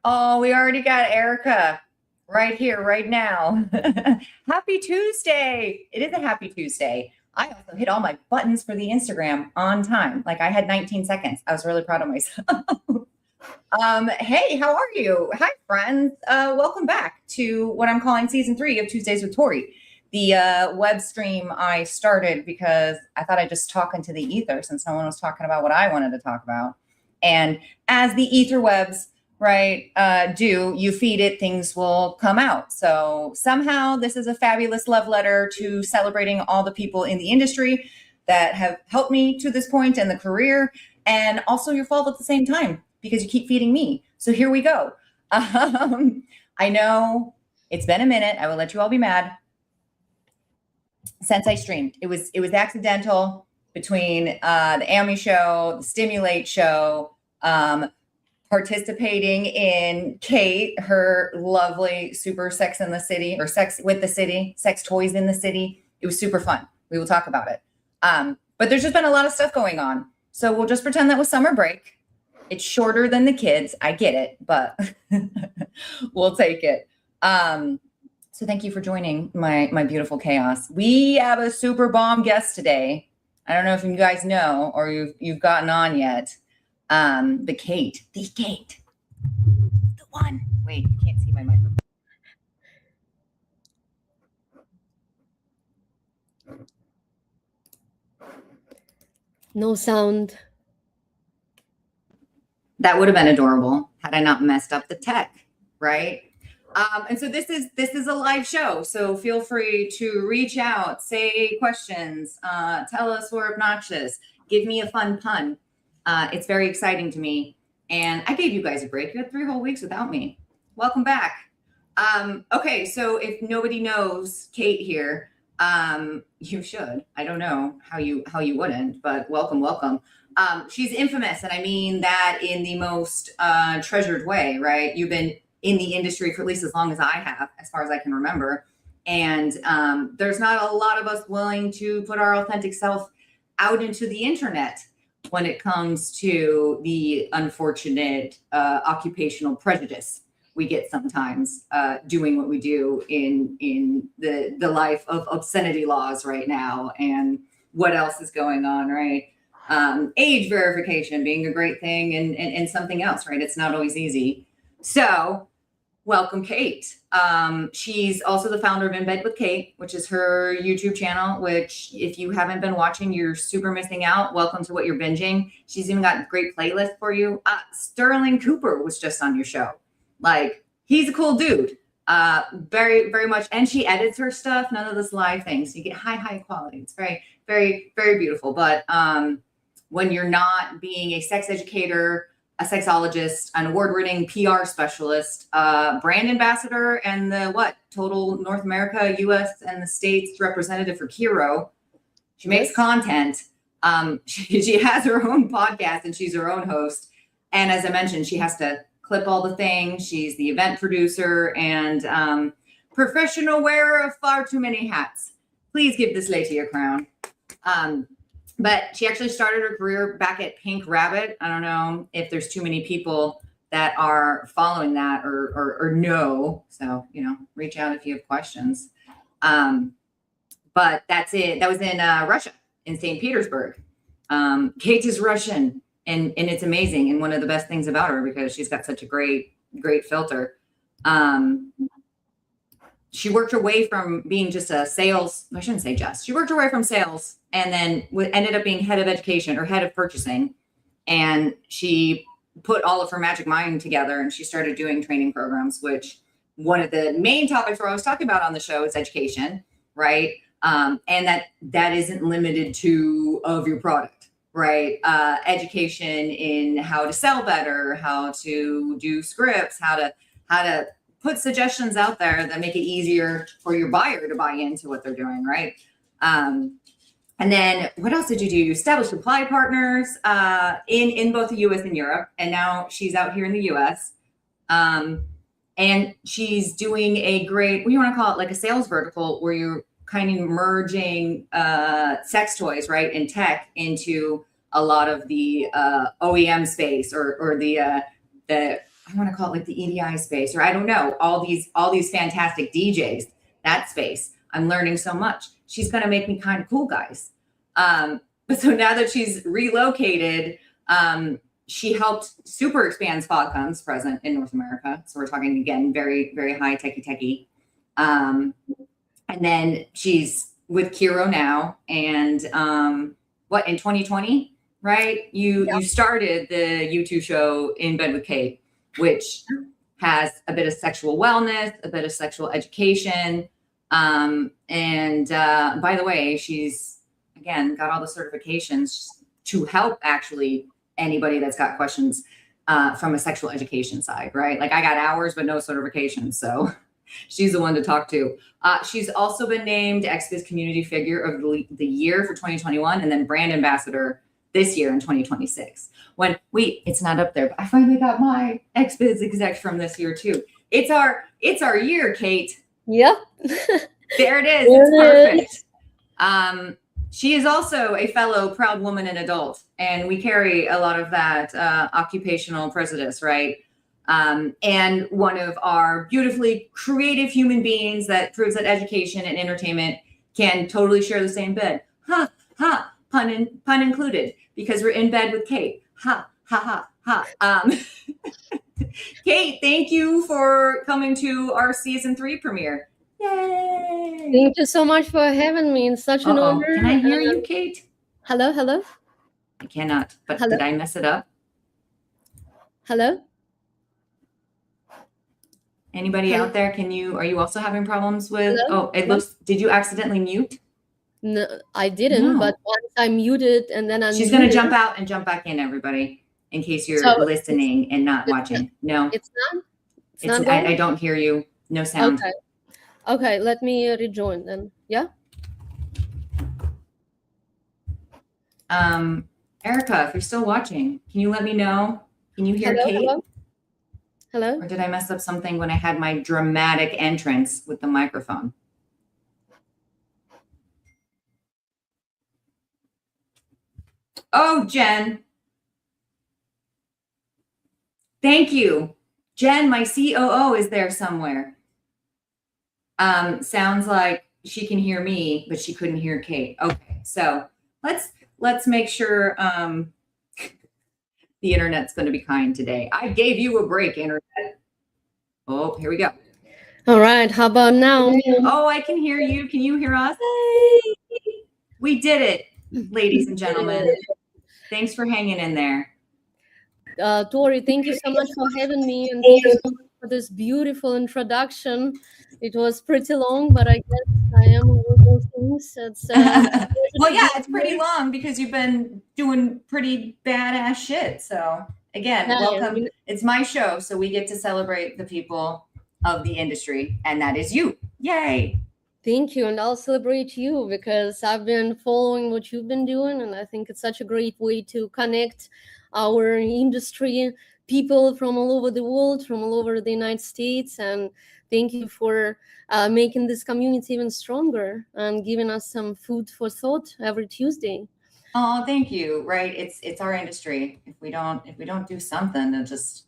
Oh, we already got Erica right here, right now. Happy Tuesday. It is a happy Tuesday. I also hit all my buttons for the Instagram on time. Like I had 19 seconds. I was really proud of myself. Hey, how are you? Hi, friends. Welcome back to what I'm calling season 3 of Tuesdays with Tori. The web stream I started because I thought I'd just talk into the ether since no one was talking about what I wanted to talk about. And as the ether webs, right, you feed it, things will come out. So somehow this is a fabulous love letter to celebrating all the people in the industry that have helped me to this point in the career, and also your fault at the same time because you keep feeding me. So here we go. I know it's been a minute. I will let you all be mad. Since I streamed, it was accidental between the ANME show, the Stimulate show, participating in Kate, her lovely super Sex in the City or Sex with the City, Sex Toys in the City. It was super fun. We will talk about it. But there's just been a lot of stuff going on. So we'll just pretend that was summer break. It's shorter than the kids. I get it, but we'll take it. So thank you for joining my beautiful chaos. We have a super bomb guest today. I don't know if you guys know or you've gotten on yet. The Kate, the one. Wait, you can't see my microphone. No sound. That would have been adorable had I not messed up the tech, right? And so this is a live show. So feel free to reach out, say questions, tell us we're obnoxious, give me a fun pun. It's very exciting to me. And I gave you guys a break. You had 3 whole weeks without me. Welcome back. Okay, so if nobody knows Kate here, you should. I don't know how you wouldn't, but welcome. She's infamous, and I mean that in the most treasured way, right? You've been in the industry for at least as long as I have, as far as I can remember. And there's not a lot of us willing to put our authentic self out into the internet when it comes to the unfortunate occupational prejudice we get sometimes doing what we do in the life of obscenity laws right now and what else is going on, right? Age verification being a great thing and something else, right? It's not always easy. So welcome, Kate. She's also the founder of In Bed with Kate, which is her YouTube channel, which if you haven't been watching, you're super missing out. Welcome to what you're binging. She's even got a great playlist for you. Sterling Cooper was just on your show. Like, he's a cool dude. Very, very much. And she edits her stuff. None of this live thing. So you get high quality. It's very, very, very beautiful. But when you're not being a sex educator, a sexologist, an award-winning PR specialist, brand ambassador, and the total North America, US, and the States representative for Kiiroo. She makes content. She has her own podcast and she's her own host. And as I mentioned, she has to clip all the things. She's the event producer and professional wearer of far too many hats. Please give this lady a crown. But she actually started her career back at Pink Rabbit. I don't know if there's too many people that are following that or know. So, reach out if you have questions. But that's it. That was in Russia, in St. Petersburg. Kate is Russian and it's amazing. And one of the best things about her, because she's got such a great great filter. She worked her way from being just a sales, I shouldn't say just, she worked her way from sales and then ended up being head of education or head of purchasing. And she put all of her magic mind together and she started doing training programs, which one of the main topics we're always talking about on the show is education, right? And that isn't limited to of your product, right? Education in how to sell better, how to do scripts, how to put suggestions out there that make it easier for your buyer to buy into what they're doing, right? And then what else did you do? You established supply partners in both the US and Europe. And now she's out here in the US. And she's doing a great, what do you want to call it? Like a sales vertical where you're kind of merging sex toys, right? And tech into a lot of the OEM space or the I want to call it like the EDI space, or I don't know, all these fantastic DJs, that space. I'm learning so much. She's going to make me kind of cool, guys. But so now that she's relocated, she helped super expand Fog Guns present in North America. So we're talking again, very, very high techie. And then she's with Kiiroo now. And in 2020, right? You started the YouTube show In Bed with Kate, which has a bit of sexual wellness, a bit of sexual education. And by the way, she's, again, got all the certifications to help actually anybody that's got questions from a sexual education side, right? Like I got hours, but no certifications. So she's the one to talk to. She's also been named XBiz Community Figure of the Year for 2021 and then Brand Ambassador this year in 2026. It's not up there, but I finally got my XBiz exec from this year too. It's our year, Kate. Yep. There it is. It's perfect. She is also a fellow proud woman and adult, and we carry a lot of that occupational prejudice, right? And one of our beautifully creative human beings that proves that education and entertainment can totally share the same bed. Ha, ha, pun included, because we're in bed with Kate. Ha, ha, ha, ha. Kate, thank you for coming to our season 3 premiere. Yay! Thank you so much for having me. It's such an honor. Can I hear you, Kate? Hello? I cannot, but Hello? Did I mess it up? Hello? Anybody out there? Are you also having problems with, Hello? Did you accidentally mute? No, I didn't, but once I muted and then I She's going to jump out and jump back in, everybody, in case you're listening and not watching. No. It's not? I don't hear you. No sound. Okay, let me rejoin then. Yeah? Erica, if you're still watching, can you let me know? Can you hear Kate? Hello? Or did I mess up something when I had my dramatic entrance with the microphone? Oh, Jen. Thank you. Jen, my COO, is there somewhere. Sounds like she can hear me, but she couldn't hear Kate. Okay, so let's make sure the internet's going to be kind today. I gave you a break, internet. Oh, here we go. All right, how about now? Oh, I can hear you. Can you hear us? We did it, ladies and gentlemen. Thanks for hanging in there. Tori, thank you so much for having me, and thank you so much for this beautiful introduction. It was pretty long, but I guess I am one of those things. Well, yeah, it's pretty long because you've been doing pretty badass shit. So again, welcome. It's my show, so we get to celebrate the people of the industry, and that is you. Yay! Thank you, and I'll celebrate you because I've been following what you've been doing, and I think it's such a great way to connect our industry, people from all over the world, from all over the United States, and thank you for making this community even stronger and giving us some food for thought every Tuesday. Oh, thank you. Right, it's our industry. If we don't do something to just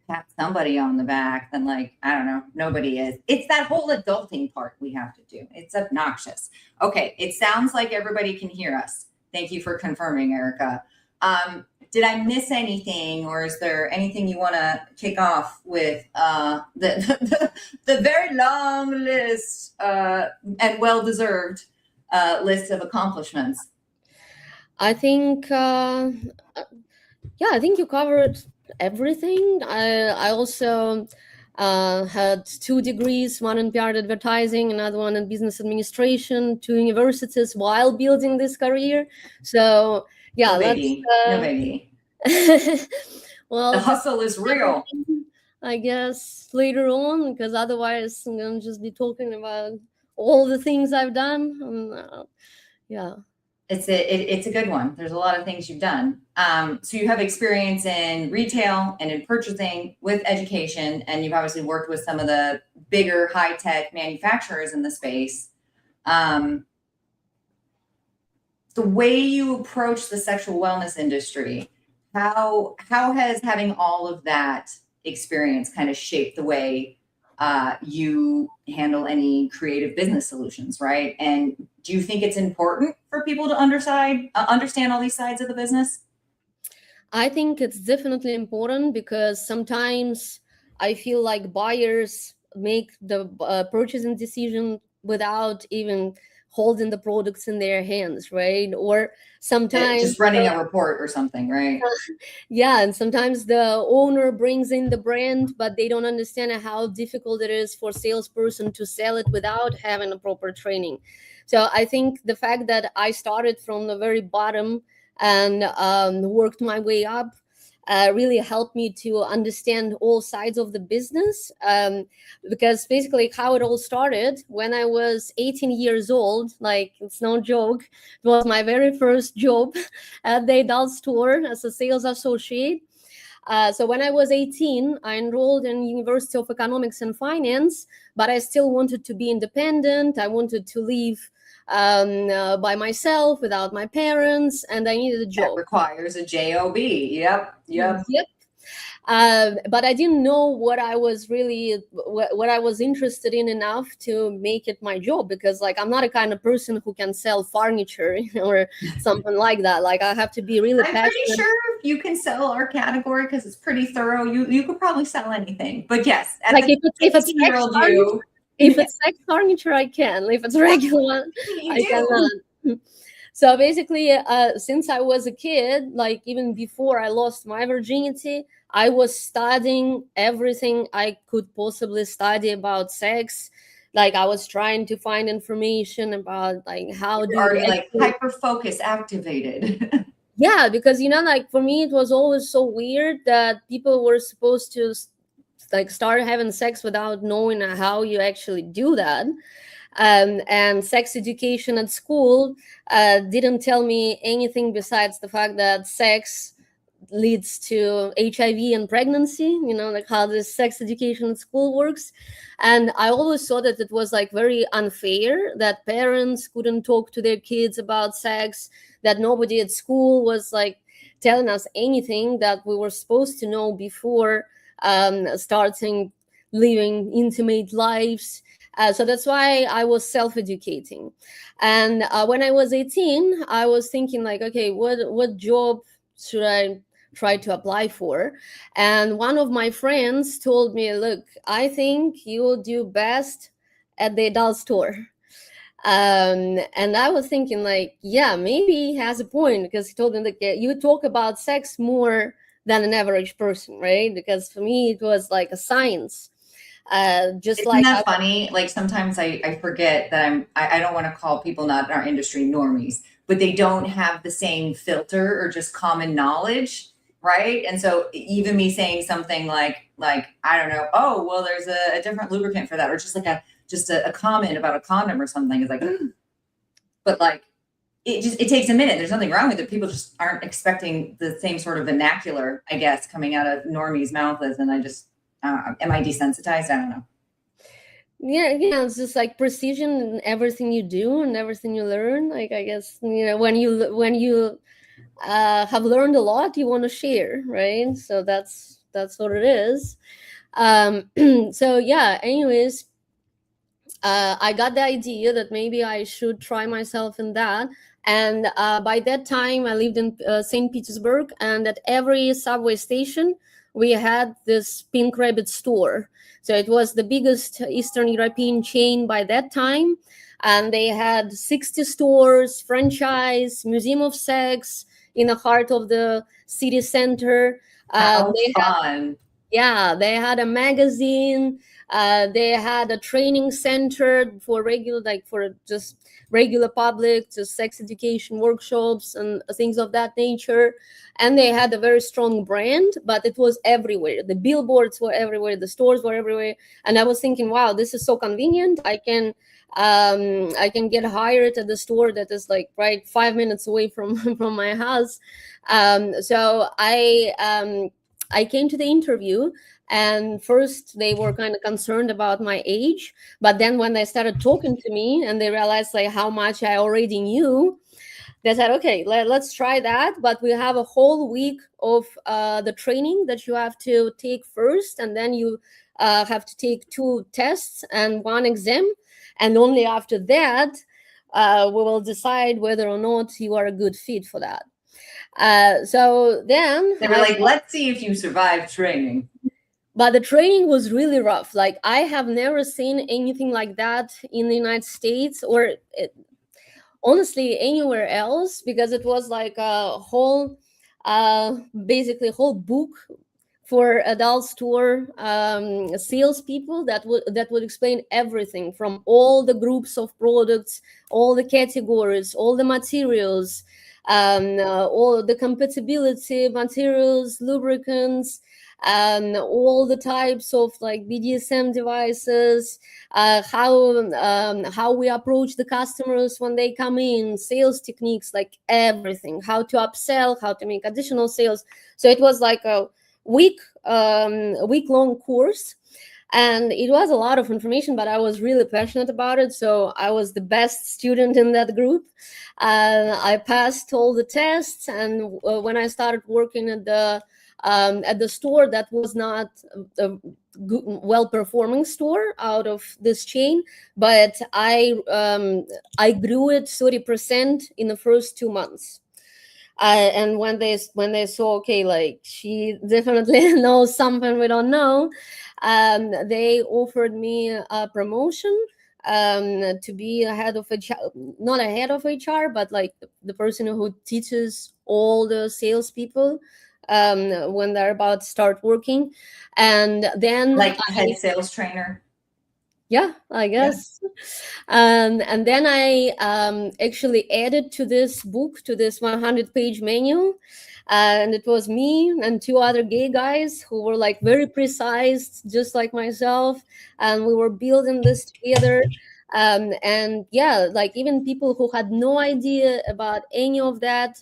pat somebody on the back, then I don't know, nobody is. It's that whole adulting part we have to do. It's obnoxious. Okay, it sounds like everybody can hear us. Thank you for confirming, Erica. did I miss anything, or is there anything you want to kick off with the very long list and well-deserved list of accomplishments? I think, I think you covered everything. I also had 2 degrees, one in PR advertising, another one in business administration, 2 universities while building this career. So yeah, no biggie. No biggie. Well, the hustle is real. I guess later on, because otherwise I'm gonna just be talking about all the things I've done. And, yeah. It's a good one. There's a lot of things you've done. So you have experience in retail and in purchasing with education, and you've obviously worked with some of the bigger high-tech manufacturers in the space. The way you approach the sexual wellness industry, how has having all of that experience kind of shaped the way you handle any creative business solutions, right? And do you think it's important for people to understand all these sides of the business? I think it's definitely important, because sometimes I feel like buyers make the purchasing decision without even holding the products in their hands, right? Or sometimes just running a report or something, right? Yeah, and sometimes the owner brings in the brand, but they don't understand how difficult it is for a salesperson to sell it without having a proper training. So I think the fact that I started from the very bottom and worked my way up really helped me to understand all sides of the business, because basically how it all started when I was 18 years old, like it's no joke, it was my very first job at the adult store as a sales associate. So when I was 18, I enrolled in University of Economics and Finance, but I still wanted to be independent. I wanted to live by myself without my parents, and I needed a job. That requires a job. Yep. But I didn't know what I was interested in enough to make it my job, because like I'm not a kind of person who can sell furniture or something like that. Like I have to be really passionate. I'm pretty sure if you can sell our category, because it's pretty thorough, you could probably sell anything. But yes, like if it's sex furniture, I can. If it's regular one, I cannot. So basically, since I was a kid, like even before I lost my virginity, I was studying everything I could possibly study about sex. Like I was trying to find information about like how you're already like hyper focus activated. Yeah, because like for me, it was always so weird that people were supposed to like start having sex without knowing how you actually do that. And sex education at school didn't tell me anything besides the fact that sex leads to HIV and pregnancy, like how this sex education at school works. And I always thought that it was like very unfair that parents couldn't talk to their kids about sex, that nobody at school was like telling us anything that we were supposed to know before starting living intimate lives. So that's why I was self-educating. And when I was 18, I was thinking like, okay, what job should I try to apply for? And one of my friends told me, look, I think you will do best at the adult store. And I was thinking like, yeah, maybe he has a point, because he told me that you talk about sex more than an average person, right? Because for me, it was like a science. Isn't that funny? Like sometimes I forget that I don't want to call people not in our industry normies, but they don't have the same filter or just common knowledge, right? And so even me saying something like I don't know, oh well, there's a different lubricant for that, or just like a comment about a condom or something is like, but like it takes a minute. There's nothing wrong with it. People just aren't expecting the same sort of vernacular, I guess, coming out of normies' mouths, and I just. Am I desensitized? I don't know. Yeah, it's just like precision in everything you do and everything you learn. Like I guess when you have learned a lot, you want to share, right? So that's what it is. So yeah. Anyways, I got the idea that maybe I should try myself in that. And by that time, I lived in St. Petersburg, and at every subway station, we had this Pink Rabbit store. So it was the biggest Eastern European chain by that time. And they had 60 stores, franchise, museum of sex in the heart of the city center. How They fun. Yeah, they had a magazine. They had a training center for regular, like for just regular public, just sex education workshops and things of that nature. And they had a very strong brand, but it was everywhere. The billboards were everywhere. The stores were everywhere. And I was thinking, wow, this is so convenient. I can get hired at the store that is like right 5 minutes away from from my house. So I came to the interview, and first they were kind of concerned about my age, but then when they started talking to me and they realized like how much I already knew, they said, okay, let's try that, but we have a whole week of the training that you have to take first, and then you have to take 2 tests and 1 exam, and only after that we will decide whether or not you are a good fit for that. So then They were like, let's see if you survive training. But the training was really rough. Like, I have never seen anything like that in the United States, or honestly anywhere else, because it was like a whole basically whole book for adult store salespeople that would explain everything from all the groups of products, all the categories, all the materials, all the compatibility materials, lubricants, all the types of like BDSM devices, how we approach the customers when they come in, sales techniques, like everything, how to upsell, how to make additional sales. So it was like a week long course, and it was a lot of information, but I was really passionate about it, so I was the best student in that group. I passed all the tests, and when I started working at the store, that was not a well performing store out of this chain, but I grew it 30% in the first 2 months. And when they saw, okay, like she definitely knows something we don't know, they offered me a promotion to be a head of HR, not a head of HR, but like the person who teaches all the salespeople when they're about to start working. And then like head sales trainer. Yeah, I guess. Yeah. And then I actually added to this book, to this 100-page manual. And it was me and 2 other gay guys who were like very precise, just like myself. And we were building this together. And yeah, like even people who had no idea about any of that,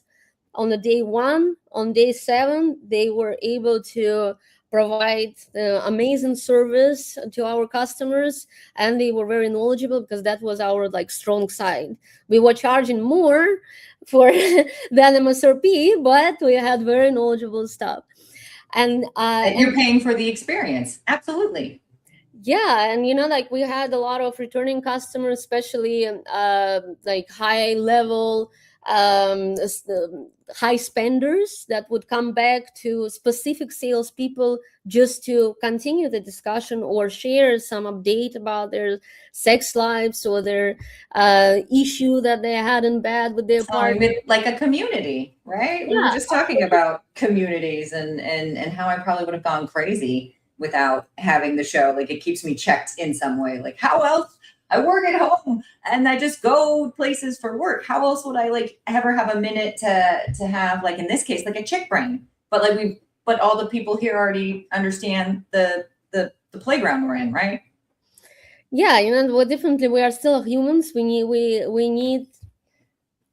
on the day 1, on day 7, they were able to provide amazing service to our customers, and they were very knowledgeable because that was our like strong side. We were charging more for than MSRP, but we had very knowledgeable stuff. And you're paying for the experience. Absolutely. Yeah, and like we had a lot of returning customers, especially like high level high spenders that would come back to specific salespeople just to continue the discussion or share some update about their sex lives or their issue that they had in bed with their partner. Like a community, right? Yeah. We were just talking about communities and how I probably would have gone crazy without having the show. Like, it keeps me checked in some way. Like, how else? I work at home and I just go places for work. How else would I like ever have a minute to have, like in this case, like a chick brain? But like but all the people here already understand the playground we're in, right? Yeah, well, definitely we are still humans. We need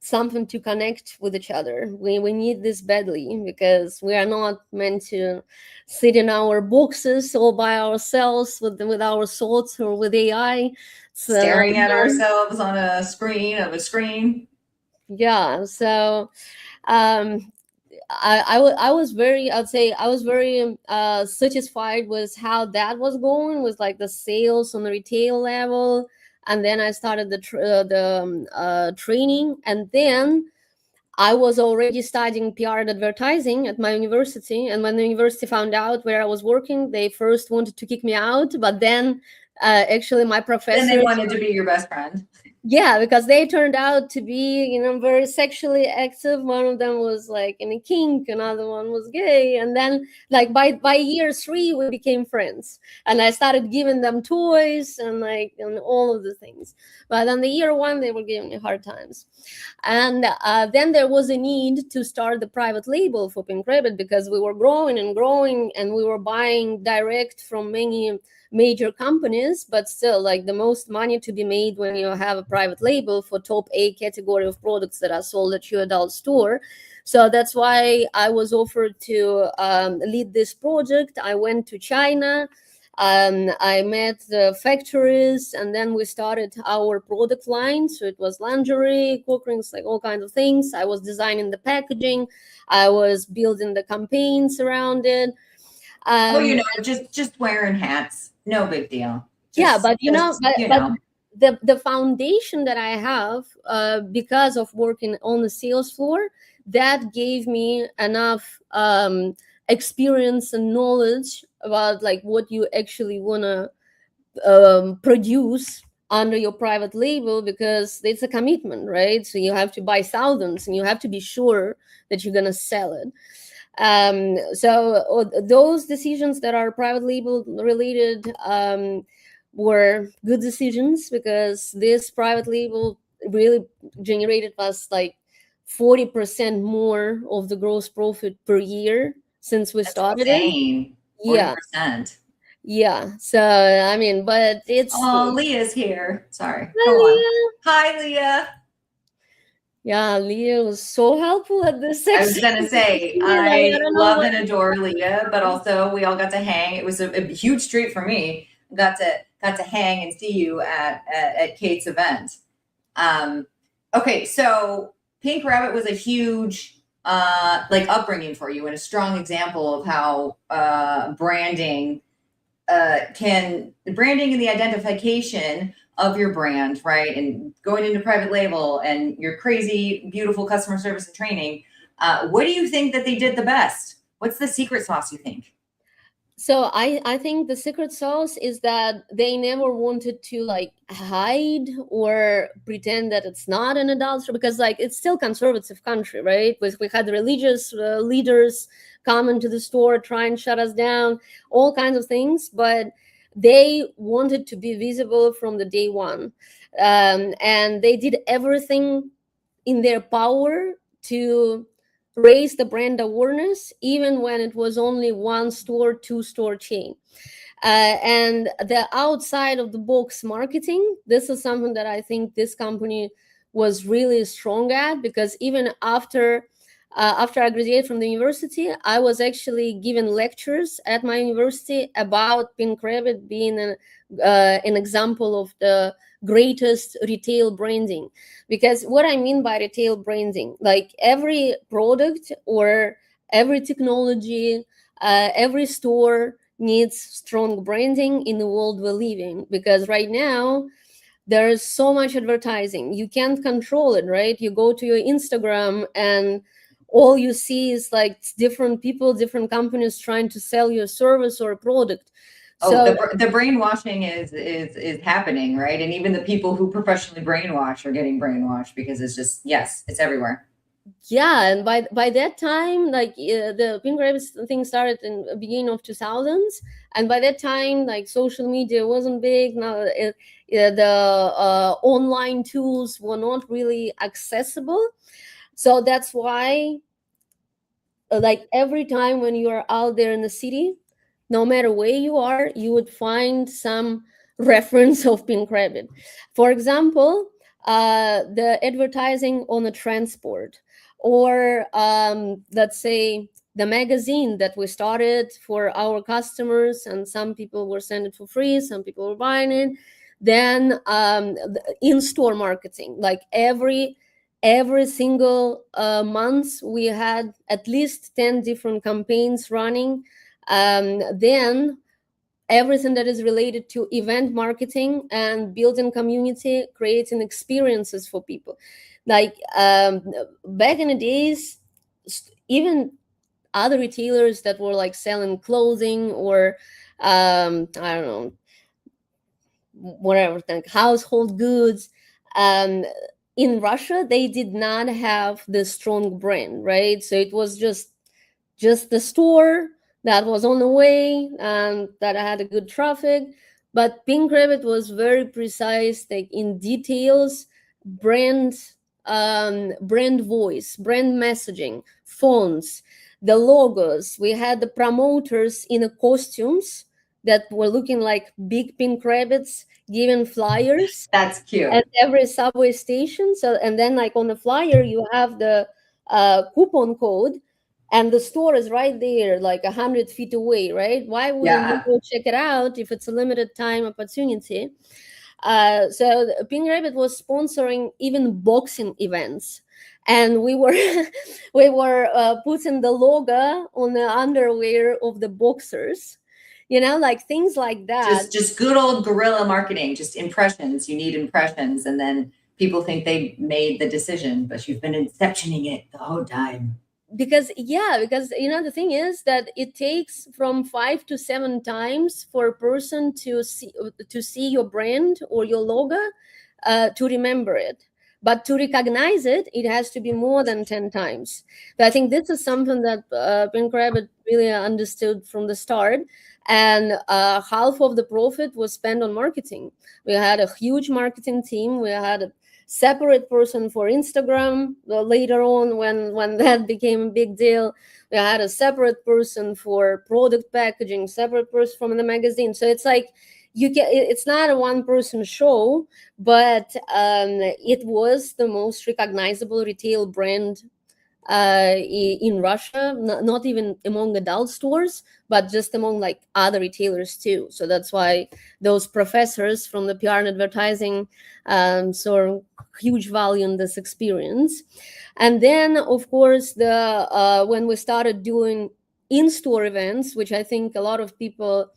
something to connect with each other. We need this badly, because we are not meant to sit in our boxes all by ourselves with our thoughts or with AI. Staring at ourselves on a screen. Yeah. So I was very satisfied with how that was going, with like the sales on the retail level, and then I started the training, and then I was already studying PR and advertising at my university. And when the university found out where I was working, they first wanted to kick me out. But then actually my professors... Then they wanted to be your best friend. Yeah, because they turned out to be, very sexually active. One of them was like in a kink, another one was gay. And then like by year 3, we became friends. And I started giving them toys and all of the things. But on the year 1, they were giving me hard times. And then there was a need to start the private label for Pink Rabbit, because we were growing and growing, and we were buying direct from many major companies, but still, like, the most money to be made when you have a private label for top A category of products that are sold at your adult store. So that's why I was offered to lead this project. I went to China. I met the factories, and then we started our product line. So it was lingerie, cock rings, like all kinds of things. I was designing the packaging. I was building the campaigns around it. Just wearing hats, no big deal. But the foundation that I have, because of working on the sales floor, that gave me enough experience and knowledge about like what you actually want to produce under your private label, because it's a commitment, right? So you have to buy thousands, and you have to be sure that you're going to sell it. So those decisions that are private label related were good decisions, because this private label really generated us like 40% more of the gross profit per year since we started it. 40%. Yeah. So I mean, but it's... Oh, Leah's here. Sorry. Hi, Leah. Hi, Leah. Yeah, Leah was so helpful at this section. I was going to say, I love and adore Leah, but also we all got to hang. It was a huge treat for me. Got to hang and see you at Kate's event. Okay, so Pink Rabbit was a huge upbringing for you, and a strong example of how branding and the identification of your brand, right? And going into private label and your crazy, beautiful customer service and training. What do you think that they did the best? What's the secret sauce, you think? So I think the secret sauce is that they never wanted to like hide or pretend that it's not an adult store, because like it's still conservative country, right? We had religious leaders come into the store, try and shut us down, all kinds of things, but they wanted to be visible from the day one. And they did everything in their power to raise the brand awareness, even when it was only 1 store, 2 store chain. And the outside of the box marketing, this is something that I think this company was really strong at, because even after I graduated from the university, I was actually given lectures at my university about Pink Rabbit being an example of the greatest retail branding. Because what I mean by retail branding, like every product or every technology, every store needs strong branding in the world we live in. Because right now, there's so much advertising. You can't control it, right? You go to your Instagram and all you see is like different people, different companies trying to sell you a service or a product. So the brainwashing is happening, right? And even the people who professionally brainwash are getting brainwashed, because it's just, yes, it's everywhere. Yeah, and by that time, like the Pink Rabbit thing started in the beginning of 2000s, and by that time, like social media wasn't big. Now the online tools were not really accessible. So that's why, like every time when you are out there in the city, no matter where you are, you would find some reference of Pink Rabbit. For example, the advertising on the transport, or let's say the magazine that we started for our customers, and some people were sending it for free, some people were buying it. Then the in-store marketing, like every single month we had at least 10 different campaigns running. Then everything that is related to event marketing and building community, creating experiences for people. Like back in the days, even other retailers that were like selling clothing or I don't know, whatever, like household goods, um, in Russia they did not have the strong brand, right? So it was just the store that was on the way and that had a good traffic. But Pink Rabbit was very precise, like in details, brand, brand voice, brand messaging, fonts, the logos. We had the promoters in the costumes that were looking like big pink rabbits giving flyers That's cute. at every subway station. So, and then like on the flyer, you have the coupon code, and the store is right there, like 100 feet away, right? Why wouldn't you go check it out if it's a limited time opportunity? So Pink Rabbit was sponsoring even boxing events, and we were we were putting the logo on the underwear of the boxers, you know, like things like that. Just good old guerrilla marketing, just impressions. You need impressions, and then people think they made the decision, but you've been inceptioning it the whole time. Because you know, the thing is that it takes from 5 to 7 times for a person to see your brand or your logo, to remember it. But to recognize it, it has to be more than 10 times. But I think this is something that Pink Rabbit really understood from the start. And half of the profit was spent on marketing. We had a huge marketing team. We had a separate person for Instagram. Later on, when that became a big deal, we had a separate person for product packaging, separate person from the magazine. So it's like it's not a one person show, but it was the most recognizable retail brand in Russia, not even among adult stores, but just among like other retailers too. So that's why those professors from the PR and advertising saw huge value in this experience. And then, of course, the when we started doing in-store events, which I think a lot of people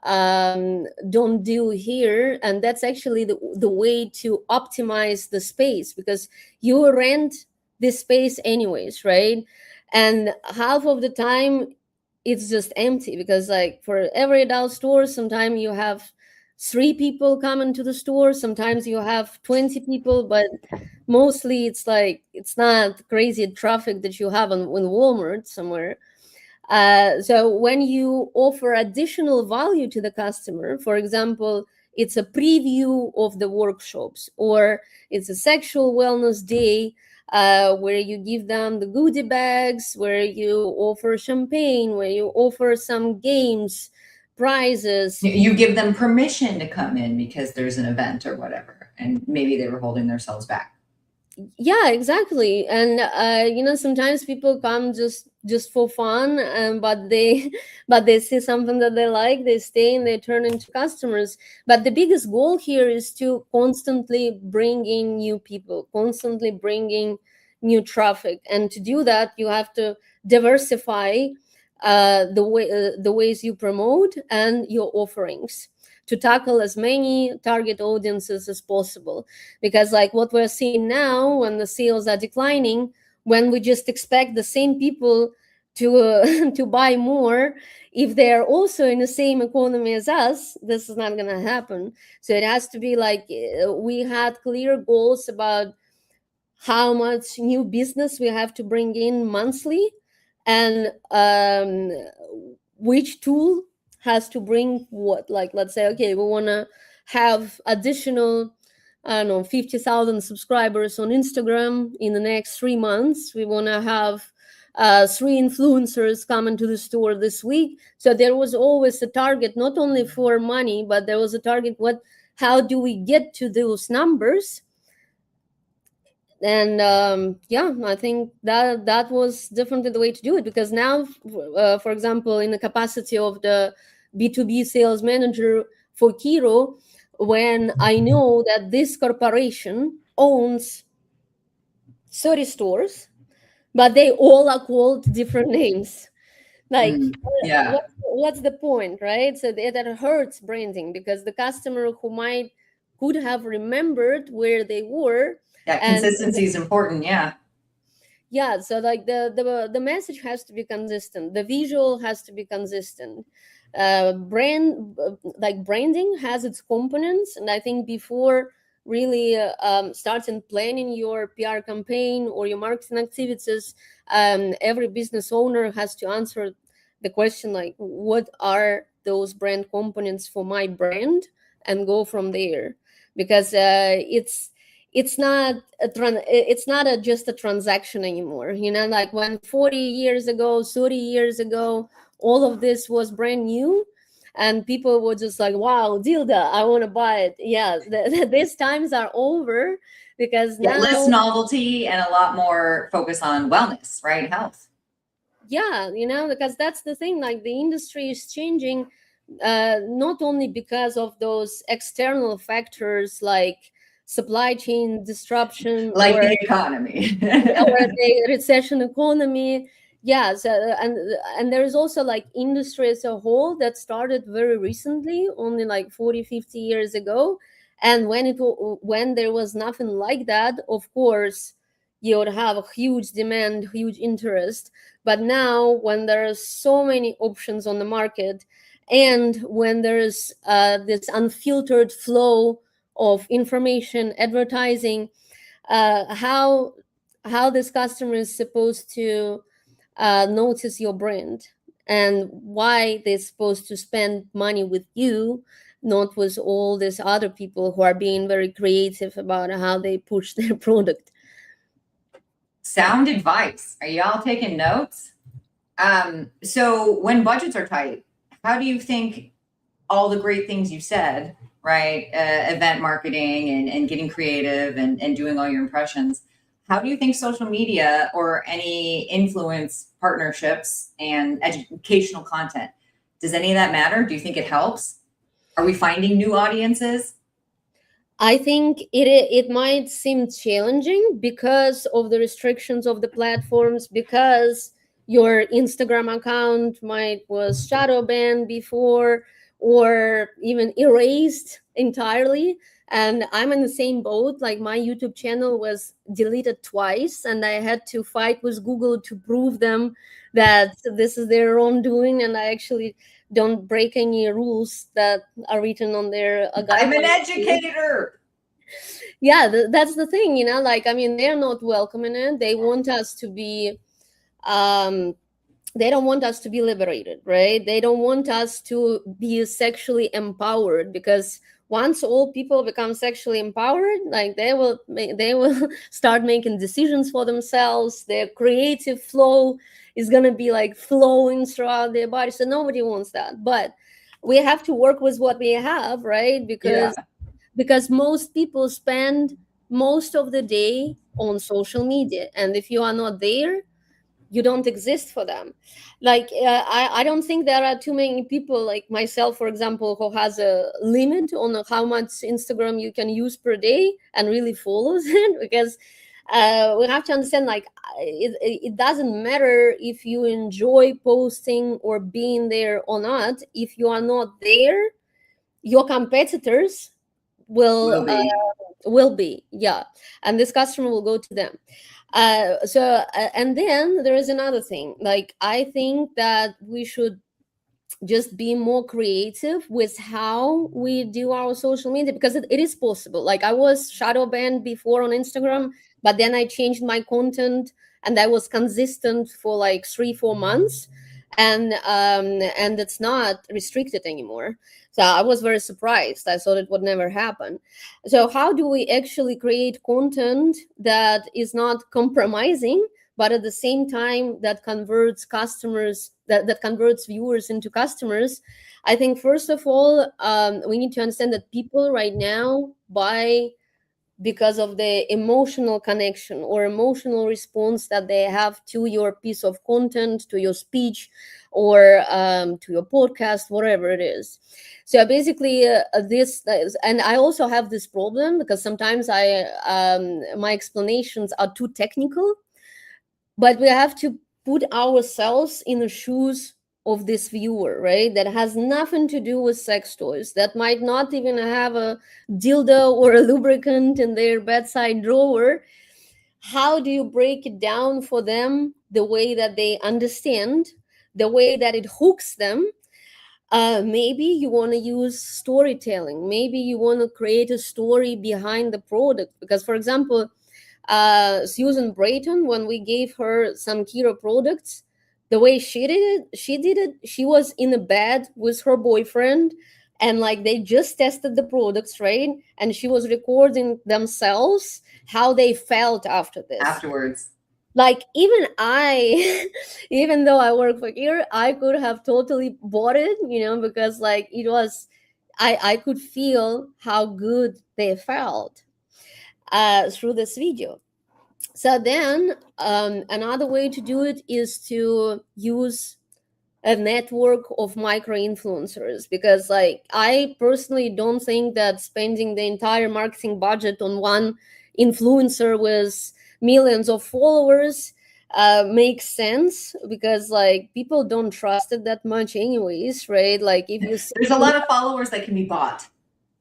don't do here, and that's actually the way to optimize the space, because you rent this space anyways, right? And half of the time it's just empty, because like for every adult store, sometimes you have 3 people coming to the store, sometimes you have 20 people, but mostly it's like it's not crazy traffic that you have on Walmart somewhere. So when you offer additional value to the customer, for example, it's a preview of the workshops, or it's a sexual wellness day, where you give them the goodie bags, where you offer champagne, where you offer some games, prizes. You give them permission to come in because there's an event or whatever, and maybe they were holding themselves back. Yeah, exactly. And you know, sometimes people come just for fun, but they see something that they like, they stay and they turn into customers. But the biggest goal here is to constantly bring in new people, constantly bringing new traffic. And to do that, you have to diversify the ways you promote and your offerings, to tackle as many target audiences as possible. Because like what we're seeing now, when the sales are declining, when we just expect the same people to to buy more, if they're also in the same economy as us, this is not going to happen. So it has to be like we had clear goals about how much new business we have to bring in monthly, and which tool has to bring what. Like, let's say, okay, we want to have additional, I don't know, 50,000 subscribers on Instagram in the next 3 months. We want to have 3 influencers coming to the store this week. So there was always a target, not only for money, but there was a target, how do we get to those numbers? And I think that was definitely the way to do it. Because now, for example, in the capacity of the B2B sales manager for Kiiroo, when I know that this corporation owns 30 stores, but they all are called different names. Like, Yeah. what's the point, right? So that hurts branding, because the customer who could have remembered where they were. Yeah, And consistency is important. Yeah. yeah, so like the message has to be consistent, the visual has to be consistent. Branding has its components, and I think before really starting planning your PR campaign or your marketing activities, every business owner has to answer the question, like, what are those brand components for my brand, and go from there. Because it's not just a transaction anymore, like when 40 years ago, 30 years ago, all of this was brand new, and people were just like, wow, dilda, I want to buy it. Yeah, these times are over, because Yeah, less now, novelty and a lot more focus on wellness, right? Health. yeah, because that's the thing, like the industry is changing, not only because of those external factors like supply chain disruption, Like the economy. or the recession economy. Yeah, so, and there is also like industry as a whole that started very recently, only like 40, 50 years ago. And when there was nothing like that, of course you would have a huge demand, huge interest. But now, when there are so many options on the market, and when there's this unfiltered flow of information, advertising, how this customer is supposed to notice your brand, and why they're supposed to spend money with you, not with all these other people who are being very creative about how they push their product. Sound advice. Are y'all taking notes? So when budgets are tight, how do you think all the great things you said, right? Event marketing and getting creative and doing all your impressions. How do you think social media or any influence partnerships and educational content, does any of that matter? Do you think it helps? Are we finding new audiences? I think it might seem challenging because of the restrictions of the platforms, because your Instagram account might was shadow banned before, or even erased entirely. And I'm in the same boat. Like, my YouTube channel was deleted twice, and I had to fight with Google to prove them that this is their wrongdoing, and I actually don't break any rules that are written on their I'm an guidelines. educator. Yeah, that's the thing, like, I mean, they're not welcoming it. They want us to be they don't want us to be liberated, right? They don't want us to be sexually empowered, because once all people become sexually empowered, like, they will start making decisions for themselves. Their creative flow is going to be like flowing throughout their body. So nobody wants that. But we have to work with what we have, right? Yeah. Because most people spend most of the day on social media, and if you are not there, you don't exist for them. Like, I don't think there are too many people like myself, for example, who has a limit on how much Instagram you can use per day and really follows it. Because we have to understand, like, it doesn't matter if you enjoy posting or being there or not. If you are not there, your competitors Will will be. yeah, and this customer will go to them. And then there is another thing. Like, I think that we should just be more creative with how we do our social media, because it is possible. Like, I was shadow banned before on Instagram, but then I changed my content, and I was consistent for like 3-4 months, and it's not restricted anymore. So I was very surprised. I thought it would never happen. So how do we actually create content that is not compromising, but at the same time that converts customers, that converts viewers into customers? I think, first of all, we need to understand that people right now buy because of the emotional connection or emotional response that they have to your piece of content, to your speech, or to your podcast, whatever it is. So basically, and I also have this problem, because sometimes my explanations are too technical, but we have to put ourselves in the shoes of this viewer, right? That has nothing to do with sex toys, that might not even have a dildo or a lubricant in their bedside drawer. How do you break it down for them the way that they understand, the way that it hooks them? Maybe you want to use storytelling. Maybe you want to create a story behind the product. Because, for example, Susan Brayton, when we gave her some Kiiroo products, the way she did it, she was in a bed with her boyfriend, and like they just tested the products, right? And she was recording themselves how they felt after this. Afterwards. Like even I, even though I work for Kiiroo, I could have totally bought it, because like it was, I could feel how good they felt through this video. So then another way to do it is to use a network of micro influencers, because like I personally don't think that spending the entire marketing budget on one influencer with millions of followers makes sense, because like people don't trust it that much anyways, right? Like if you see, there's a lot of followers that can be bought.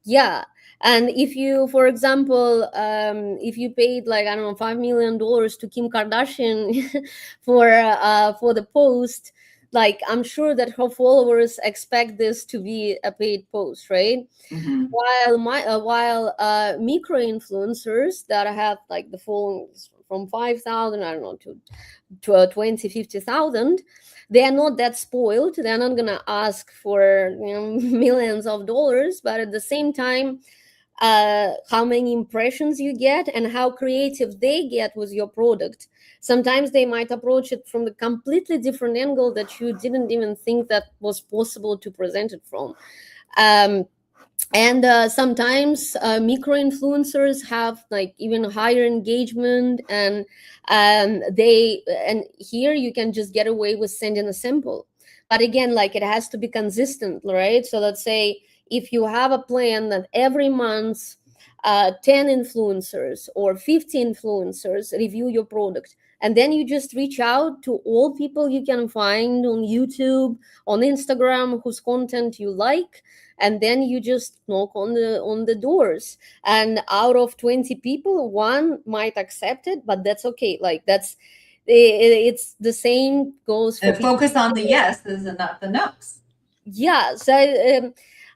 yeah. And if you, for example, if you paid like, I don't know, $5 million to Kim Kardashian for the post, like I'm sure that her followers expect this to be a paid post, right? Mm-hmm. While micro influencers that have like the followings from 5,000, I don't know, to 20, 50,000, they are not that spoiled. They're not gonna ask for millions of dollars, but at the same time, how many impressions you get and how creative they get with your product. Sometimes they might approach it from a completely different angle that you didn't even think that was possible to present it from. And sometimes micro influencers have like even higher engagement, and here you can just get away with sending a sample. But again, like it has to be consistent, right? So let's say if you have a plan that every month 10 influencers or 50 influencers review your product, and then you just reach out to all people you can find on YouTube, on Instagram, whose content you like, and then you just knock on the doors, and out of 20 people, one might accept it, but that's okay. Like it's the same goes for focus on the yeses and not the nos. Yeah, so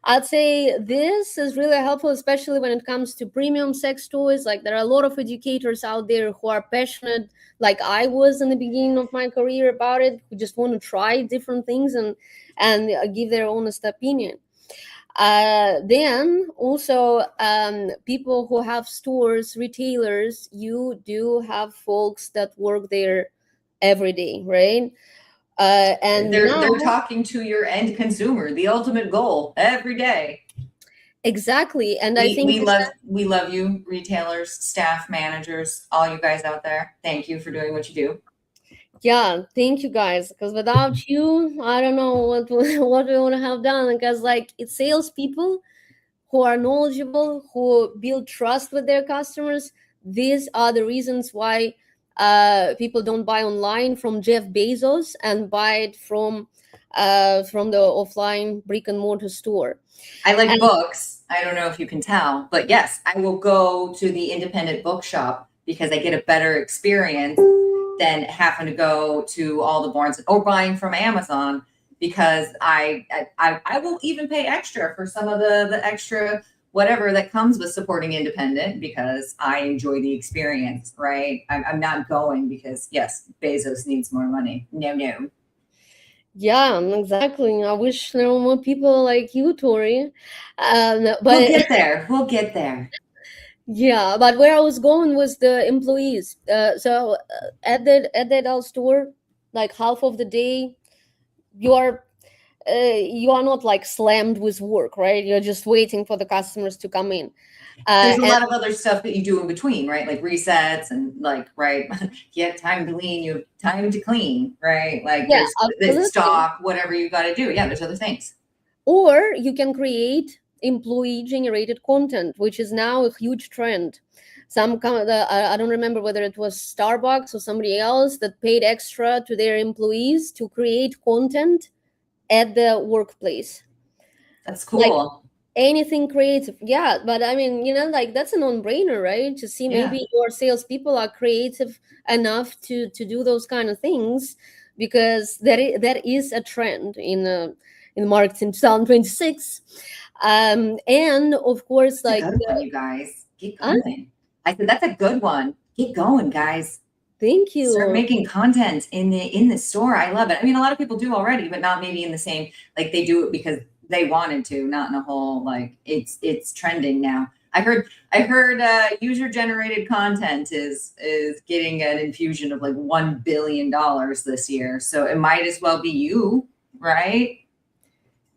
I'd say this is really helpful, especially when it comes to premium sex toys. Like there are a lot of educators out there who are passionate, like I was in the beginning of my career, about it, who just want to try different things and give their honest opinion. Then also people who have stores, retailers, you do have folks that work there every day, right? And they're talking to your end consumer, the ultimate goal every day. Exactly. And I think we love you, retailers, staff, managers, all you guys out there. Thank you for doing what you do. Yeah, thank you guys. Because without you, I don't know what we would have done. Because like it's salespeople who are knowledgeable, who build trust with their customers. These are the reasons why people don't buy online from Jeff Bezos and buy it from the offline brick and mortar store. I like books. I don't know if you can tell, but yes, I will go to the independent bookshop because I get a better experience than having to go to all the Barnes or buying from Amazon, because I will even pay extra for some of the extra whatever that comes with supporting independent, because I enjoy the experience, right? I'm not going because yes, Bezos needs more money. No. Yeah, exactly. I wish there were more people like you, Tori. But we'll get there. We'll get there. Yeah, but where I was going was the employees. So at the adult store, like half of the day, you are not like slammed with work, right? You're just waiting for the customers to come in. There's a lot of other stuff that you do in between, right? Like resets and like, right, you have time to clean, you have time to clean, right? Like there's stock, whatever you got to do. Yeah, there's other things. Or you can create employee generated content, which is now a huge trend. I don't remember whether it was Starbucks or somebody else that paid extra to their employees to create content at the workplace. That's Like cool. anything creative. Yeah, but I mean, like that's a non-brainer, right? To see Yeah. maybe your salespeople are creative enough to do those kind of things, because there is a trend in marketing 2026. And of course, That's a like good one, you guys. Keep uh, going. I said that's a good one. Keep going, guys. thank Start you. making content in the store. I love it. I mean, a lot of people do already, but not maybe in the same, like they do it because they wanted to, not in a whole like it's trending now. I heard user generated content is getting an infusion of like $1 billion this year. So it might as well be you, right?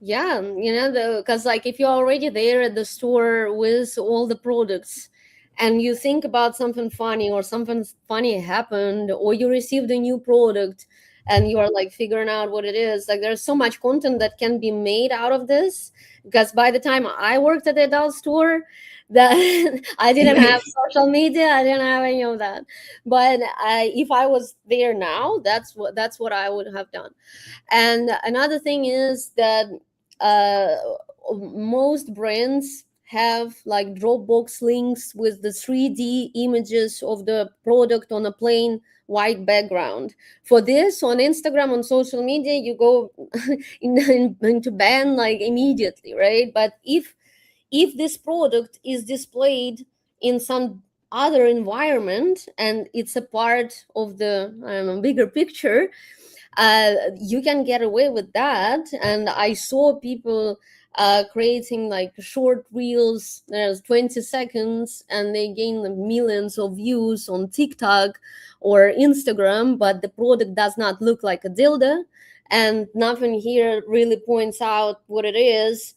Yeah, because like if you're already there at the store with all the products, and you think about something funny, or something funny happened, or you received a new product and you are like figuring out what it is, like there's so much content that can be made out of this. Because by the time I worked at the adult store, that I didn't have social media, I didn't have any of that. But if I was there now, that's what I would have done. And another thing is that uh, most brands have like Dropbox links with the 3D images of the product on a plain white background. For this, on Instagram, on social media, you go into ban like immediately, right? But if this product is displayed in some other environment and it's a part of the, I don't know, bigger picture, you can get away with that. And I saw people creating like short reels, there's 20 seconds, and they gain millions of views on TikTok or Instagram, but the product does not look like a dildo, and nothing here really points out what it is,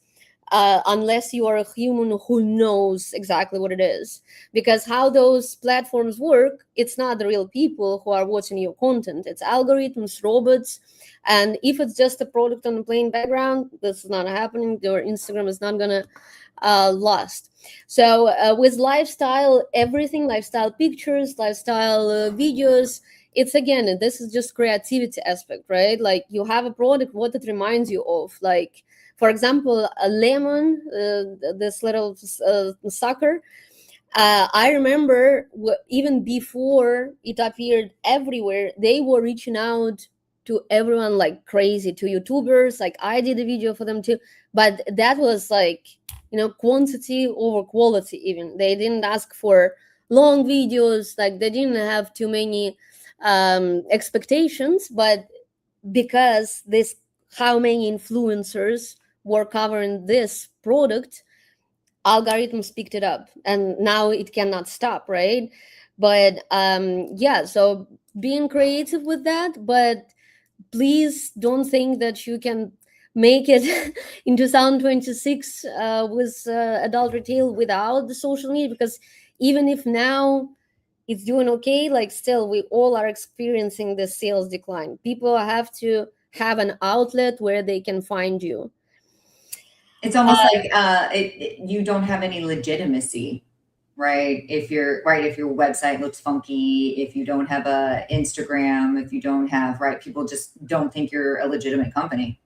unless you are a human who knows exactly what it is. Because how those platforms work, it's not the real people who are watching your content, it's algorithms, robots. And if it's just a product on a plain background, this is not happening. Your Instagram is not gonna last. So with lifestyle, everything, lifestyle pictures, lifestyle videos, it's again, this is just creativity aspect, right? Like you have a product, what it reminds you of. Like for example, a lemon, this little sucker. I remember even before it appeared everywhere, they were reaching out to everyone like crazy, to YouTubers. Like I did a video for them too, but that was like, quantity over quality. Even they didn't ask for long videos, like they didn't have too many expectations, but because this, how many influencers were covering this product, algorithms picked it up, and now it cannot stop, right? But yeah, so being creative with that, but please don't think that you can make it in 2026 with adult retail without the social media. Because even if now it's doing okay, like still we all are experiencing the sales decline. People have to have an outlet where they can find you. It's almost like you don't have any legitimacy, right? If your website looks funky, if you don't have a Instagram, if you don't have, right, people just don't think you're a legitimate company.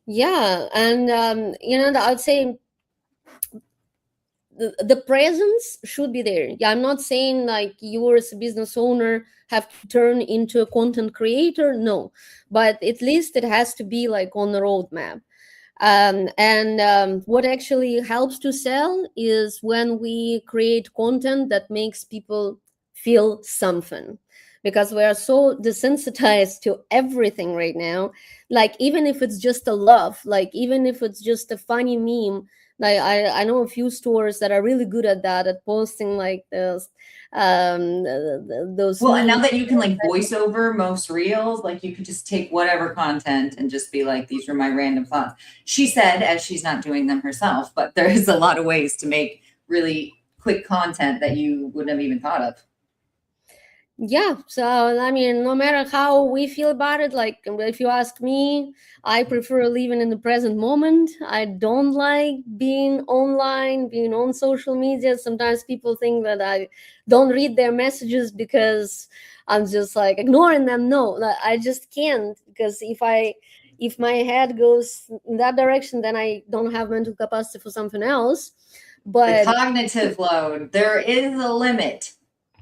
Yeah, and I'd say the presence should be there. Yeah, I'm not saying like you as a business owner have to turn into a content creator, no, but at least it has to be like on the roadmap. And what actually helps to sell is when we create content that makes people feel something, because we are so desensitized to everything right now. Like even if it's just a love, like even if it's just a funny meme, like I know a few stores that are really good at that, at posting like those those Well, and now memes. that you can like voice over most reels, like you could just take whatever content and just be like, these are my random thoughts. She said, as she's not doing them herself, but there's a lot of ways to make really quick content that you wouldn't have even thought of. Yeah, so I mean, no matter how we feel about it, like if you ask me, I prefer living in the present moment. I don't like being online, being on social media. Sometimes people think that I don't read their messages because I'm just like ignoring them. No, I just can't, because if my head goes in that direction, then I don't have mental capacity for something else. But the cognitive load, there is a limit.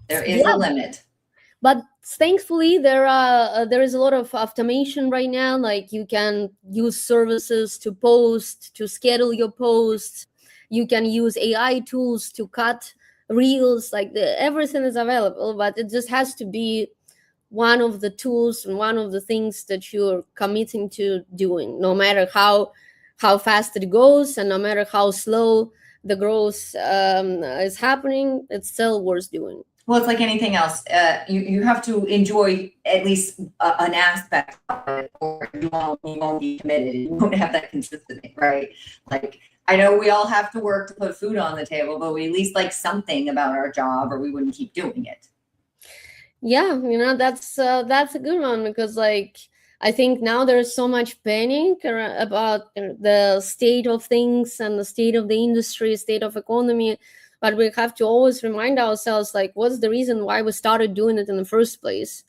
There is yeah, a limit. but thankfully there is a lot of automation right now. Like you can use services to post, to schedule your posts. You can use AI tools to cut reels. Like everything is available, but it just has to be one of the tools and one of the things that you're committing to doing, no matter how fast it goes and no matter how slow the growth is happening. It's still worth doing. Well, it's like anything else. You have to enjoy at least an aspect of it, or you won't be committed. You won't have that consistency, right? Like, I know we all have to work to put food on the table, but we at least like something about our job, or we wouldn't keep doing it. Yeah, that's a good one, because like I think now there's so much panic about the state of things and the state of the industry, state of economy. But we have to always remind ourselves, like, what's the reason why we started doing it in the first place?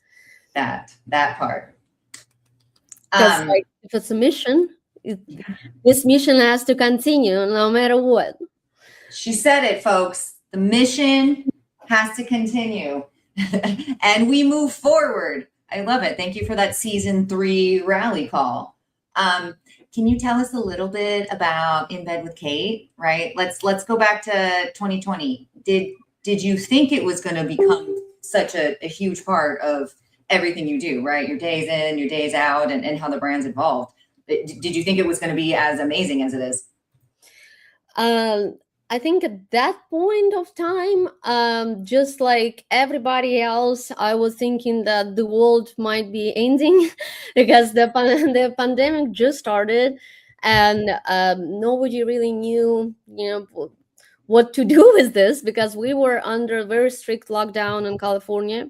That part. Because like, if it's a mission, this mission has to continue no matter what. She said it, folks. The mission has to continue. And we move forward. I love it. Thank you for that season 3 rally call. Can you tell us a little bit about In Bed with Kate? Right. Let's go back to 2020. Did you think it was going to become such a huge part of everything you do? Right. Your days in, your days out, and how the brand's evolved. Did you think it was going to be as amazing as it is? I think at that point of time, just like everybody else, I was thinking that the world might be ending because the pandemic just started, and nobody really knew, what to do with this, because we were under a very strict lockdown in California.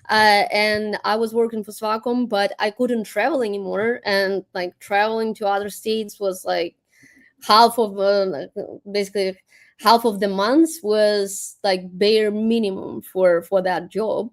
And I was working for Swacom, but I couldn't travel anymore. And like traveling to other states was like basically half of the months was like bare minimum for that job.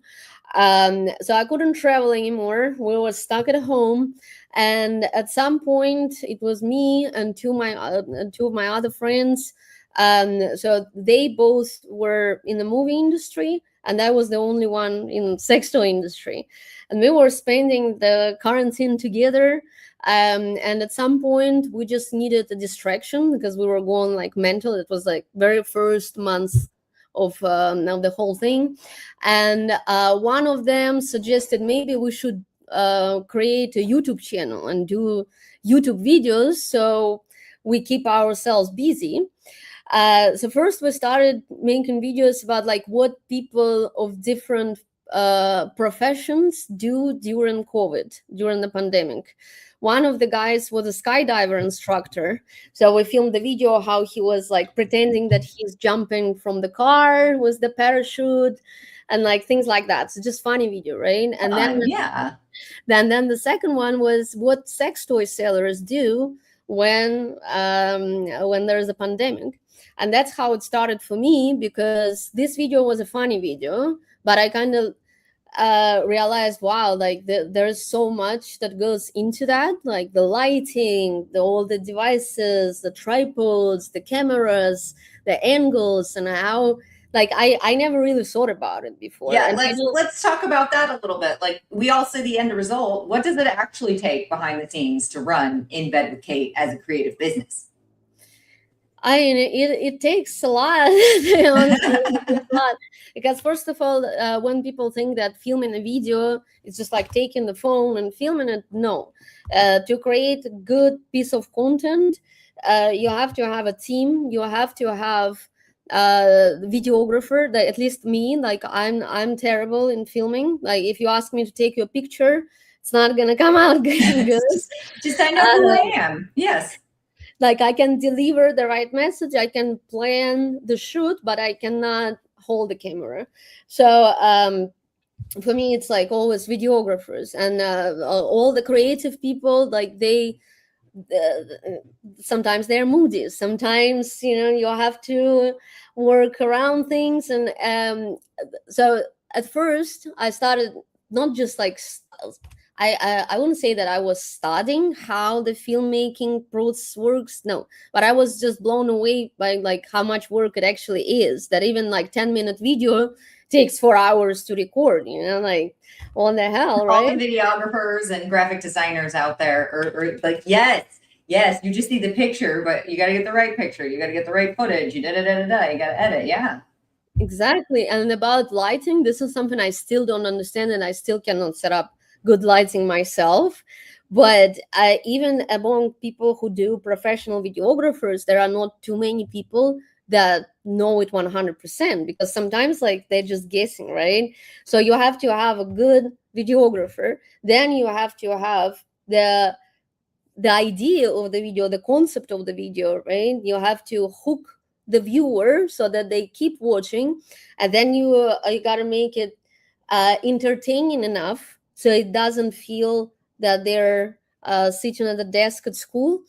So I couldn't travel anymore. We were stuck at home, and at some point it was me and two of my other friends. So they both were in the movie industry, and I was the only one in sexual industry, and we were spending the quarantine together. And at some point we just needed a distraction because we were going like mental. It was like very first month of now the whole thing, and one of them suggested maybe we should create a YouTube channel and do YouTube videos so we keep ourselves busy. So first we started making videos about like what people of different professions do during COVID, during the pandemic. One of the guys was a skydiver instructor. So we filmed the video how he was like pretending that he's jumping from the car with the parachute and like things like that. So just funny video, right? And then the second one was what sex toy sellers do when there's a pandemic. And that's how it started for me, because this video was a funny video, but I kind of realized, wow, like there's so much that goes into that, like the lighting, all the devices, the tripods, the cameras, the angles, and how like I never really thought about it before. Yeah, and let's talk about that a little bit. Like, we all see the end result. What does it actually take behind the scenes to run In Bed with Kate as a creative business? I mean, it takes a lot, honestly, because first of all, when people think that filming a video is just like taking the phone and filming it, no. To create a good piece of content, you have to have a team. You have to have a videographer. That, at least me, like I'm terrible in filming. Like if you ask me to take your picture, it's not gonna come out good. just I know who I am. Yes. Like I can deliver the right message, I can plan the shoot, but I cannot hold the camera. So for me, it's like always videographers and all the creative people. Like they sometimes they're moody. Sometimes you have to work around things, and so at first I started not just like I wouldn't say that I was studying how the filmmaking process works. No, but I was just blown away by like how much work it actually is. That even like 10-minute video takes 4 hours to record. You know, like what the hell, All the right? videographers and graphic designers out there are like, yes, you just need the picture, but you got to get the right picture. You got to get the right footage. You got to edit. Yeah. Exactly. And about lighting, this is something I still don't understand, and I still cannot set up good lighting myself. But even among people who do professional videographers, there are not too many people that know it 100%, because sometimes like they're just guessing, right? So you have to have a good videographer, then you have to have the idea of the video, the concept of the video, right? You have to hook the viewer so that they keep watching, and then you got to make it entertaining enough so it doesn't feel that they're sitting at the desk at school,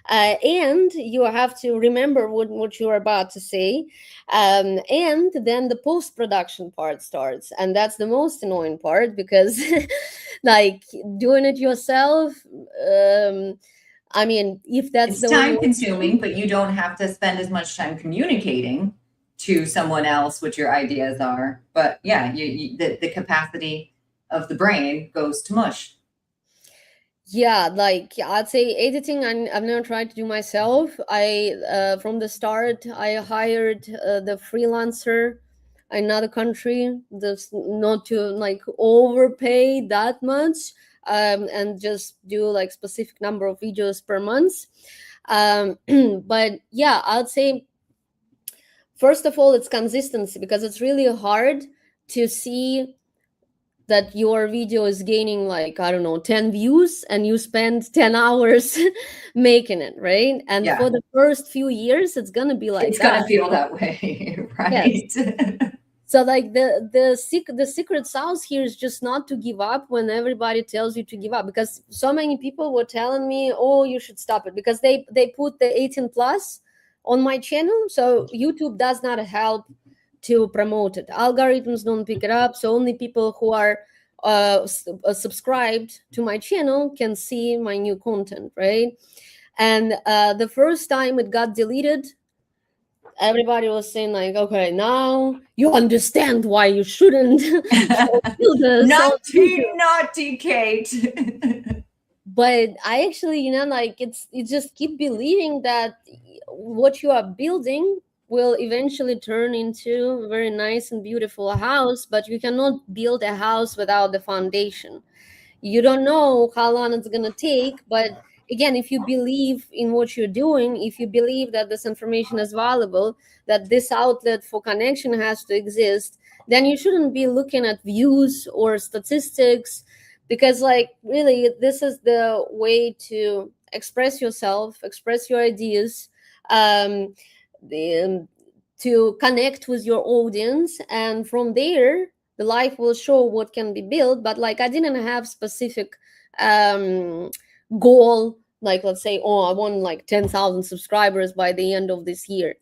and you have to remember what you're about to say, and then the post-production part starts, and that's the most annoying part, because like doing it yourself, I mean, if that's It's the time only consuming, but you don't have to spend as much time communicating to someone else what your ideas are. But yeah, the capacity of the brain goes to mush. Yeah, like I'd say editing, I've never tried to do myself. I from the start I hired the freelancer in another country, just not to like overpay that much, and just do like specific number of videos per month. But yeah, I'd say first of all it's consistency, because it's really hard to see that your video is gaining like, I don't know, 10 views and you spend 10 hours making it, right? And Yeah. for the first few years it's gonna be like It's that. gonna feel that way, Yes. right? So like the secret sauce here is just not to give up when everybody tells you to give up, because so many people were telling me, oh, you should stop it, because they put the 18 plus on my channel, so YouTube does not help to promote it. Algorithms don't pick it up, so only people who are subscribed to my channel can see my new content, right? And the first time it got deleted, everybody was saying like, okay, now you understand why you shouldn't do this on YouTube. Naughty Kate. But I actually, you know, like you just keep believing that what you are building will eventually turn into a very nice and beautiful house, but you cannot build a house without the foundation. You don't know how long it's going to take, but again, if you believe in what you're doing, if you believe that this information is valuable, that this outlet for connection has to exist, then you shouldn't be looking at views or statistics, because like really this is the way to express yourself, express your ideas, um, to connect with your audience, and from there the life will show what can be built. But like I didn't have specific goal, like let's say, oh, I want like 10,000 subscribers by the end of this year.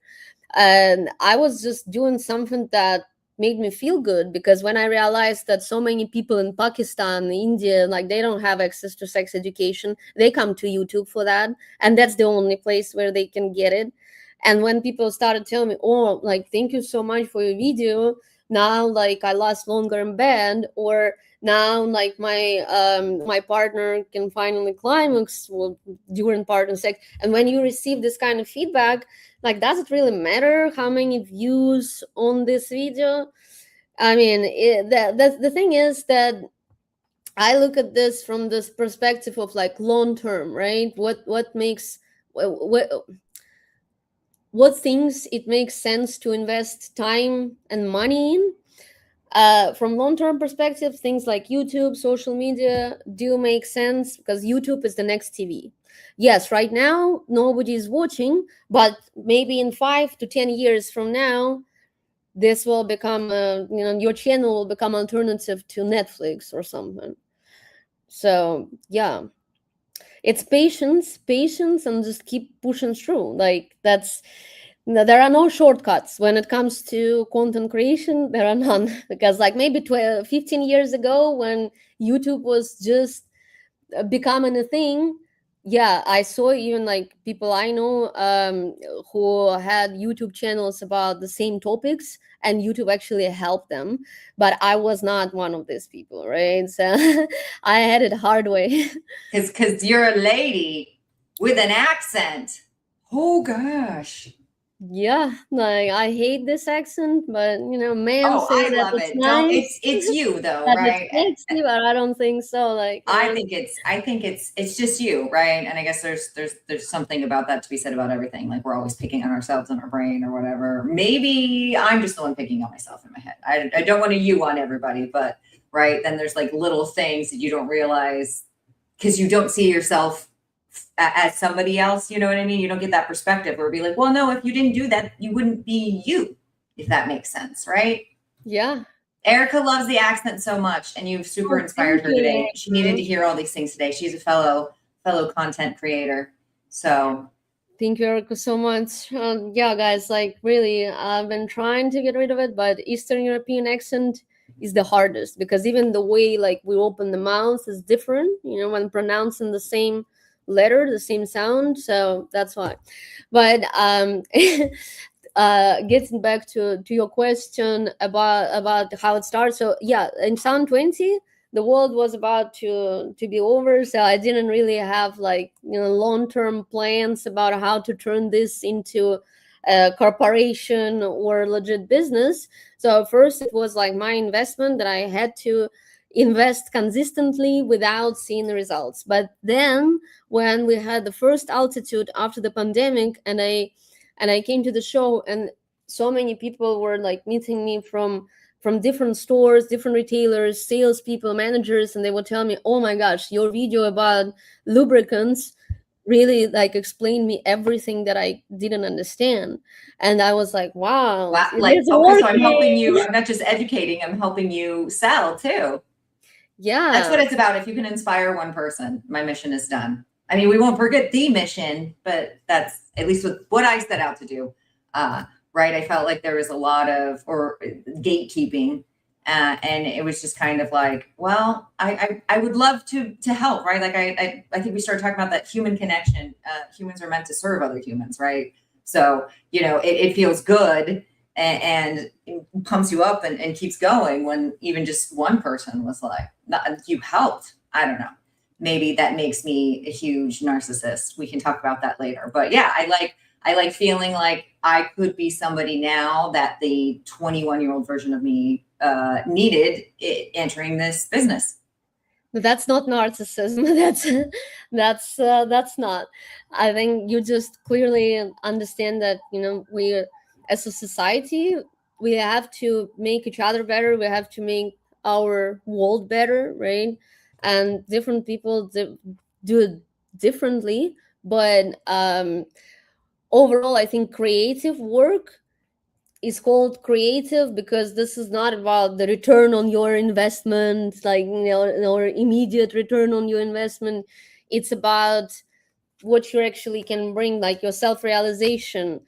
And I was just doing something that made me feel good, because when I realized that so many people in Pakistan, India, like they don't have access to sex education, they come to YouTube for that, and that's the only place where they can get it. And when people started telling me, oh, like thank you so much for your video, now like I last longer in bed, or now like my partner can finally climax during partner sex. And when you receive this kind of feedback, like does it really matter how many views on this video? I mean, the thing is that I look at this from this perspective of like long term, right? What makes what things it makes sense to invest time and money in. From long-term perspective, things like YouTube, social media do make sense, because YouTube is the next TV. Yes, right now nobody is watching, but maybe in 5 to 10 years from now, this will become, your channel will become alternative to Netflix or something. So yeah, it's patience, and just keep pushing through. Like there are no shortcuts when it comes to content creation. There are none, because like maybe 15 years ago, when YouTube was just becoming a thing, yeah, I saw even like people I know who had YouTube channels about the same topics, and YouTube actually helped them. But I was not one of these people, right? So I had it hard way. Because you're a lady with an accent. Oh gosh. Yeah, like I hate this accent, but men Oh, say I that love it's it. Don't nice, it's you though, that it's right? sexy, but I don't think so. Like, I think it's just you, right? And I guess there's something about that to be said about everything. Like we're always picking on ourselves in our brain or whatever. Maybe I'm just the one picking on myself in my head. I don't want to you on everybody, but right, then there's like little things that you don't realize because you don't see yourself as somebody else. You know what I mean? You don't get that perspective where it'd be like, well, no, if you didn't do that, you wouldn't be you, if that makes sense, right? yeah. Erica loves the accent so much, and you've super Oh, inspired thank her you, today. She needed to Erica. hear all these things today. She's a fellow content creator. So Thank you, Erica, so much. Yeah, guys, like really, I've been trying to get rid of it, but Eastern European accent is the hardest because even the way like we open the mouth is different, when pronouncing the same letter, the same sound. So that's why. But getting back to your question about how it starts. So yeah, in 2020 the world was about to be over, so I didn't really have like long-term plans about how to turn this into a corporation or legit business. So first it was like my investment that I had to invest consistently without seeing the results. But then when we had the first altitude after the pandemic, and I came to the show, and so many people were like meeting me from different stores, different retailers, salespeople, managers, and they would tell me, "Oh my gosh, your video about lubricants really like explained me everything that I didn't understand." And I was like, "Wow, wow, it like is okay, so I'm helping you. working!" I'm not just educating. I'm helping you sell too. That's what Yeah, it's about. If you can inspire one person, my mission is done. I mean, we won't forget the mission, but that's at least with what I set out to do. Right. I felt like there was a lot of or gatekeeping. And it was just kind of like, well, I would love to help, right? Like I think we started talking about that human connection. Humans are meant to serve other humans, right? So, it feels good and it pumps you up and keeps going when even just one person was like, you helped. I don't know. Maybe that makes me a huge narcissist. We can talk about that later. But yeah, I like feeling like I could be somebody now that the 21-year-old version of me needed entering this business. but that's not narcissism. That's not. I think you just clearly understand that we as a society we have to make each other better. We have to make our world better, right? And different people do it differently, but overall, I think creative work is called creative because this is not about the return on your investment, like or immediate return on your investment. It's about what you actually can bring, like your self-realization.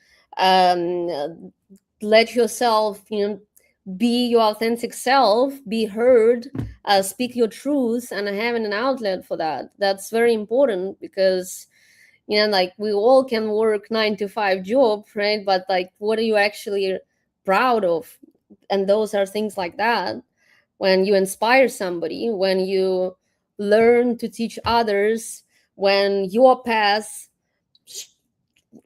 Let yourself be your authentic self, be heard, speak your truth, and having an outlet for that. That's very important because like we all can work 9 to 5 job, right? But like what are you actually proud of? And those are things like that. When you inspire somebody, when you learn to teach others, when your path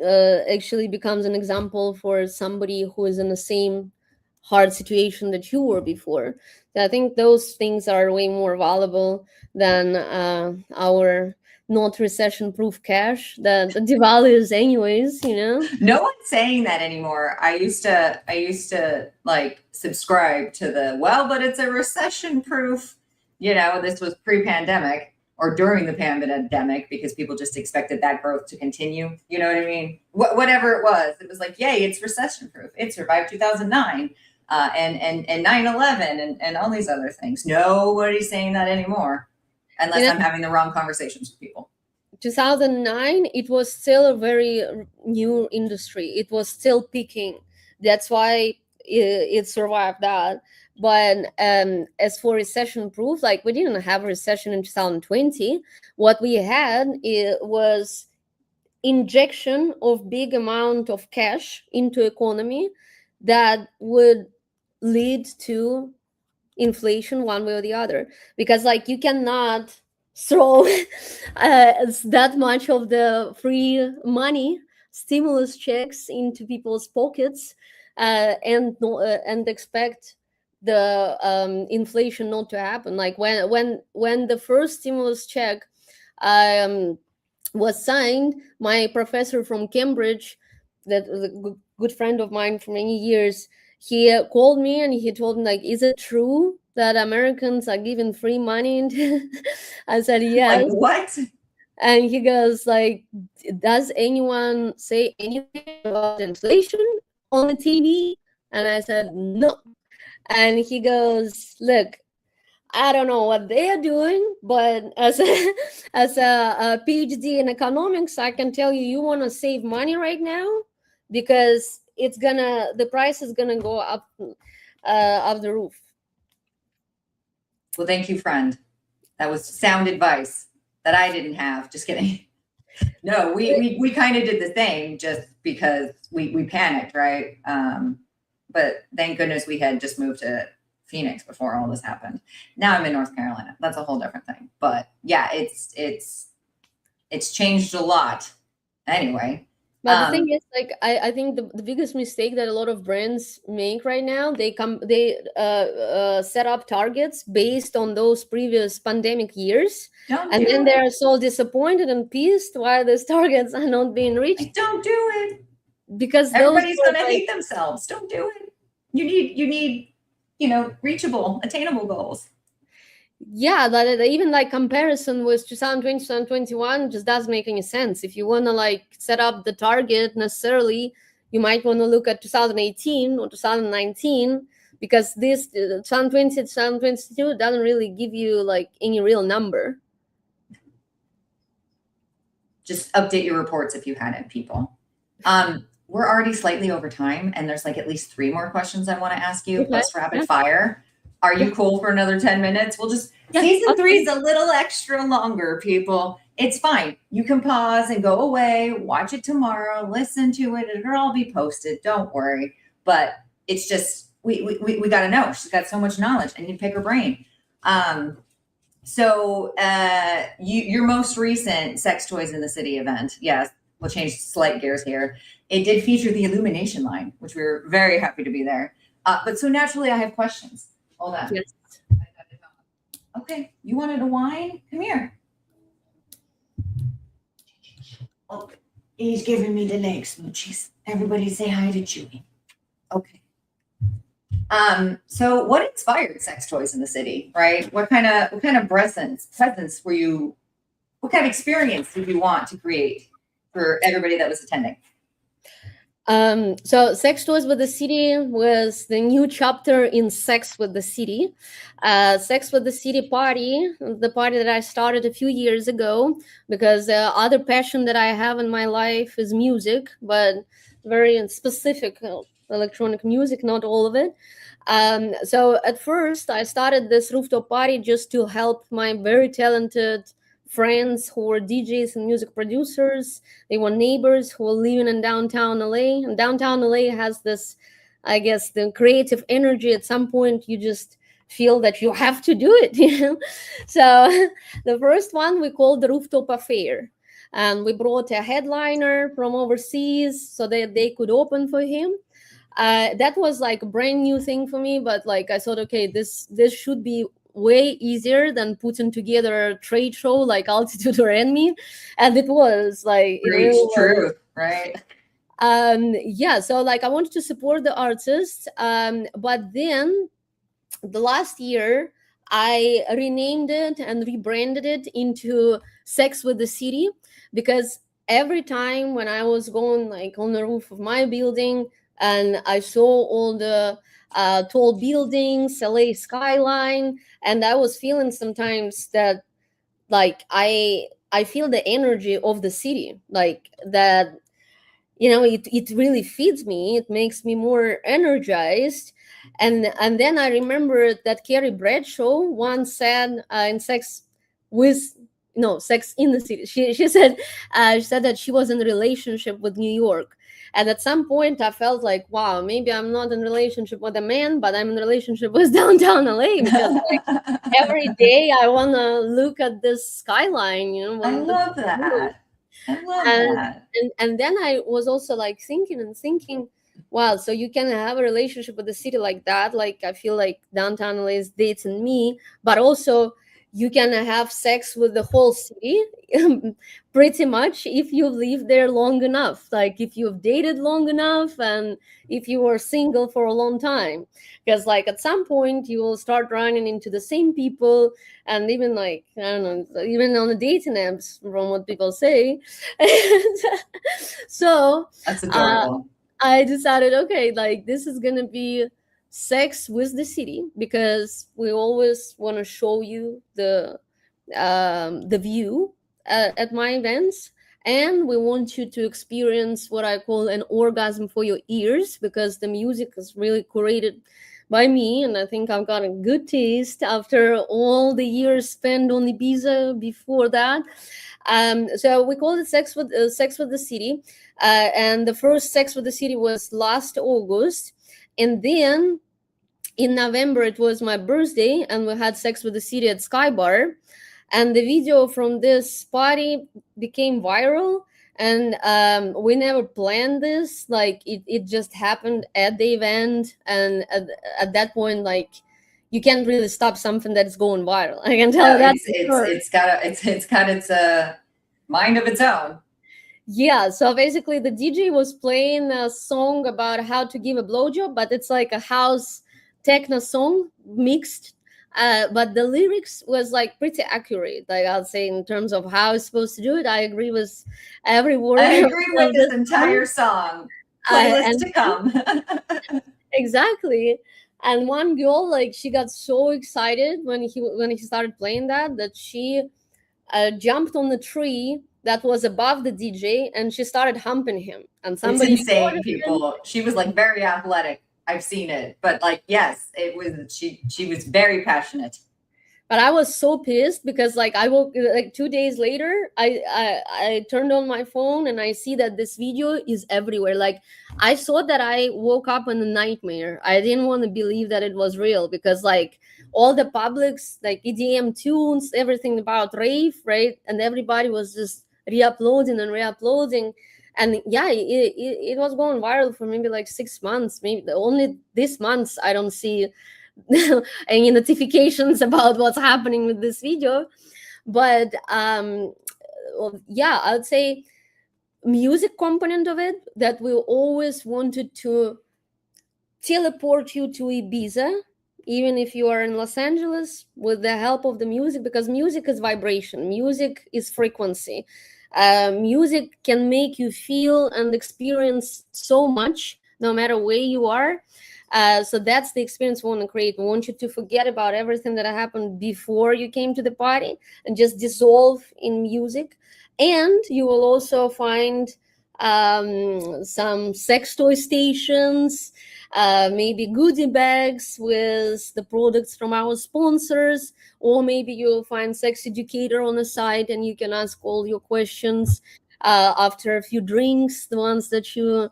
actually becomes an example for somebody who is in the same hard situation that you were before. So I think those things are way more valuable than our not recession proof cash that devalues anyways. No one's saying that anymore. I used to like subscribe to but it's a recession proof. This was pre-pandemic or during the pandemic because people just expected that growth to continue. You know what I mean? Whatever it was like, yay, it's recession proof. It survived 2009 and 9/11 and all these other things. Nobody's saying that anymore unless I'm having the wrong conversations with people. 2009, it was still a very new industry. It was still peaking. That's why it survived that. But as for recession proof, like we didn't have a recession in 2020. What we had was injection of big amount of cash into economy that would lead to inflation one way or the other, because like you cannot throw that much of the free money, stimulus checks into people's pockets, and expect the inflation not to happen. Like when the first stimulus check um, was signed, my professor from Cambridge, that was a good friend of mine for many years, he called me and he told me, like, is it true that Americans are giving free money? I said yes. Like what? And he goes like, does anyone say anything about inflation on the TV? And I said no. And he goes, look, I don't know what they are doing, but as a PhD in economics, I can tell you, you want to save money right now, because the price is gonna go up the roof. Well, thank you, friend. That was sound advice that I didn't have. Just kidding. No, we kind of did the same just because we panicked, right? But thank goodness we had just moved to Phoenix before all this happened. Now I'm in North Carolina. That's a whole different thing. But yeah, it's changed a lot. Anyway. But the thing is, like, I think the biggest mistake that a lot of brands make right now, they set up targets based on those previous pandemic years, and then they're so disappointed and pissed why those targets are not being reached. Don't do it, because everybody's gonna hate themselves. Don't do it. You need reachable, attainable goals. Yeah, that even like comparison with 2020, 2021 just doesn't make any sense. If you want to like set up the target necessarily, you might want to look at 2018 or 2019, because this 2020, 2022 doesn't really give you like any real number. Just update your reports if you hadn't, people. We're already slightly over time, and there's like at least 3 more questions I want to ask you, plus rapid fire. Are you cool for another 10 minutes? We'll just, season 3 is a little extra longer, people. It's fine. You can pause and go away, watch it tomorrow, listen to it. It'll all be posted. Don't worry. But it's just, we got to know. She's got so much knowledge. I need to pick her brain. So your most recent Sex Toys in the City event, yes, we'll change slight gears here. It did feature the Illumination line, which we were very happy to be there. But so naturally, I have questions. Hold on. Yes. Okay, you wanted a wine? Come here. Oh, he's giving me the leg smoochies. Everybody say hi to Chewy. Okay. So what inspired Sex Toys in the City, right? What kind of presence were you, what kind of experience did you want to create for everybody that was attending? So Sex Toys with the City was the new chapter in Sex with the City. Sex with the City party, the party that I started a few years ago, because the other passion that I have in my life is music, but very specific electronic music, not all of it. So at first I started this rooftop party just to help my very talented friends who were DJs and music producers. They were neighbors who were living in downtown LA. And downtown LA has this, I guess, the creative energy. At some point, you just feel that you have to do it, you know? So the first one we called the Rooftop Affair. And we brought a headliner from overseas so that they could open for him. That was like a brand new thing for me, but like I thought, okay, this should be way easier than putting together a trade show like Altitude or ANME, and it was like true, right? Yeah, so like I wanted to support the artists, but then the last year I renamed it and rebranded it into Sex with the City, because every time when I was going like on the roof of my building and I saw all the tall buildings, LA skyline, and I was feeling sometimes that like I feel the energy of the city, like that, you know, it really feeds me, it makes me more energized. And then I remember that Carrie Bradshaw once said in Sex in the City, she said that she was in a relationship with New York. And at some point I felt like, wow, maybe I'm not in a relationship with a man, but I'm in a relationship with downtown LA, because like every day I want to look at this skyline, I love that. I love that. And then I was also like thinking, wow, so you can have a relationship with the city like that. Like I feel like downtown LA is dating me, but also you can have sex with the whole city pretty much if you live there long enough, like if you've dated long enough and if you were single for a long time, because like at some point you will start running into the same people, and even like I don't know, even on the dating apps from what people say. So that's adorable. I decided, okay, like this is gonna be sex with the city, because we always want to show you the view at my events, and we want you to experience what I call an orgasm for your ears, because the music is really curated by me, and I think I've got a good taste after all the years spent on Ibiza before that. So we call it Sex with the City, and the first Sex with the City was last August. And then in November, it was my birthday, and we had Sex with the City at Sky Bar. And the video from this party became viral. And we never planned this. Like it just happened at the event. And at that point, like you can't really stop something that's going viral. I can tell that. It's got its mind of its own. Yeah, so basically the DJ was playing a song about how to give a blowjob, but it's like a house techno song mixed. But the lyrics was like pretty accurate, like I'll say, in terms of how it's supposed to do it. I agree with every word. I agree with this entire song. Playlist to come. Exactly. And one girl, like, she got so excited when he started playing that she jumped on the tree that was above the DJ, and she started humping him. And somebody, it's insane, people. She was like very athletic. I've seen it, but like, yes, it was. She was very passionate. But I was so pissed because like I woke like 2 days later, I turned on my phone and I see that this video is everywhere. Like I saw that I woke up in a nightmare. I didn't want to believe that it was real, because like all the publics, like EDM tunes, everything about rave, right? And everybody was just re-uploading. And yeah, it was going viral for maybe like 6 months. Maybe only this month I don't see any notifications about what's happening with this video. But yeah, I'd say music component of it, that we always wanted to teleport you to Ibiza, even if you are in Los Angeles, with the help of the music, because music is vibration, music is frequency. Music can make you feel and experience so much no matter where you are. So that's the experience we want to create. We want you to forget about everything that happened before you came to the party and just dissolve in music. And you will also find some sex toy stations, maybe goodie bags with the products from our sponsors, or maybe you'll find Sex Educator on the site and you can ask all your questions after a few drinks, the ones that you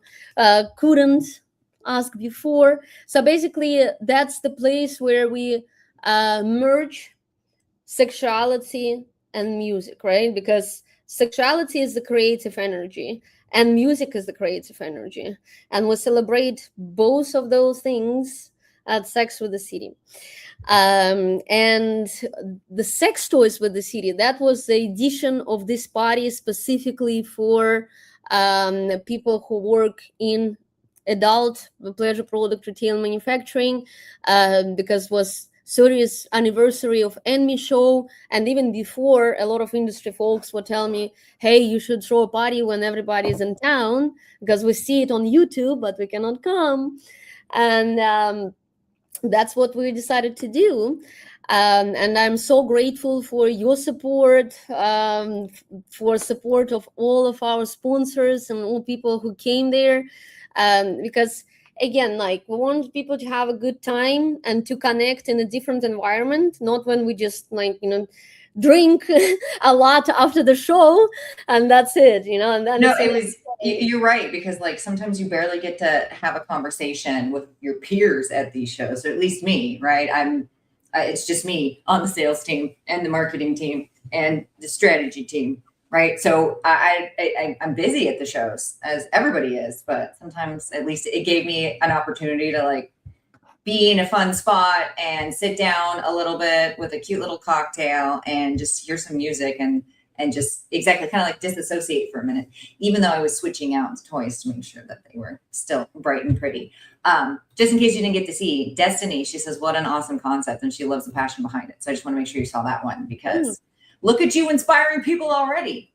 couldn't ask before. So basically that's the place where we merge sexuality and music, right? Because sexuality is the creative energy and music is the creative energy, and we celebrate both of those things at Sex with the City. And the sex toys with the city, that was the edition of this party specifically for people who work in adult pleasure product retail manufacturing, because was 30th anniversary of ANME show. And even before, a lot of industry folks would tell me, hey, you should throw a party when everybody's in town, because we see it on YouTube, but we cannot come. And that's what we decided to do. And I'm so grateful for your support, for support of all of our sponsors and all people who came there, because again, like we want people to have a good time and to connect in a different environment, not when we just like, drink a lot after the show and that's it, and then No, it's it was, you're right, because like sometimes you barely get to have a conversation with your peers at these shows, or at least me, right? It's just me on the sales team and the marketing team and the strategy team, right? So I'm busy at the shows, as everybody is, but sometimes at least it gave me an opportunity to like be in a fun spot and sit down a little bit with a cute little cocktail and just hear some music and just exactly kind of like disassociate for a minute, even though I was switching out toys to make sure that they were still bright and pretty. Just in case you didn't get to see Destiny, she says, what an awesome concept. And she loves the passion behind it. So I just want to make sure you saw that one, because look at you inspiring people already.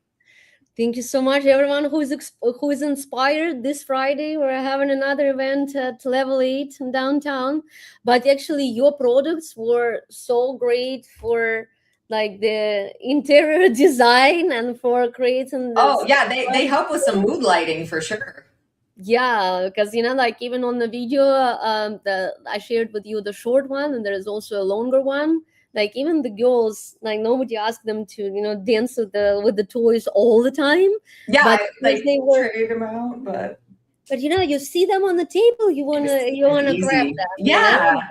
Thank you so much, everyone who is inspired. This Friday, we're having another event at Level 8 in downtown. But actually, your products were so great for like the interior design and for creating. Oh yeah, they help with some mood lighting for sure. Yeah, because like even on the video, I shared with you the short one, and there is also a longer one. Like even the girls, like nobody asked them to dance with the toys all the time. Yeah, but like they were, trade them out, but you see them on the table, you wanna grab them. Yeah.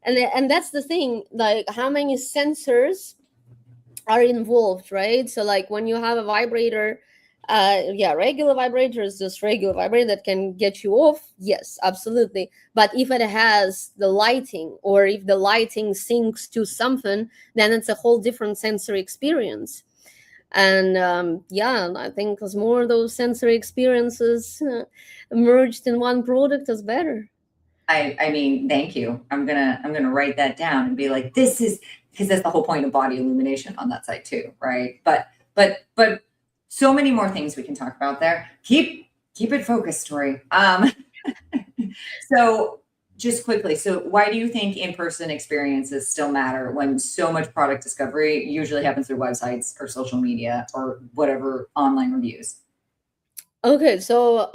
And that's the thing. Like how many sensors are involved, right? So like when you have a vibrator, regular vibrator is just regular vibrator that can get you off. Yes, absolutely. But if it has the lighting, or if the lighting syncs to something, then it's a whole different sensory experience. And I think as more of those sensory experiences merged in one product is better. I mean, thank you. I'm gonna write that down and be like, this is, because that's the whole point of body illumination on that site too, right? But so many more things we can talk about there. Keep it focused, Tori. So just quickly, so why do you think in-person experiences still matter when so much product discovery usually happens through websites or social media or whatever online reviews? Okay, so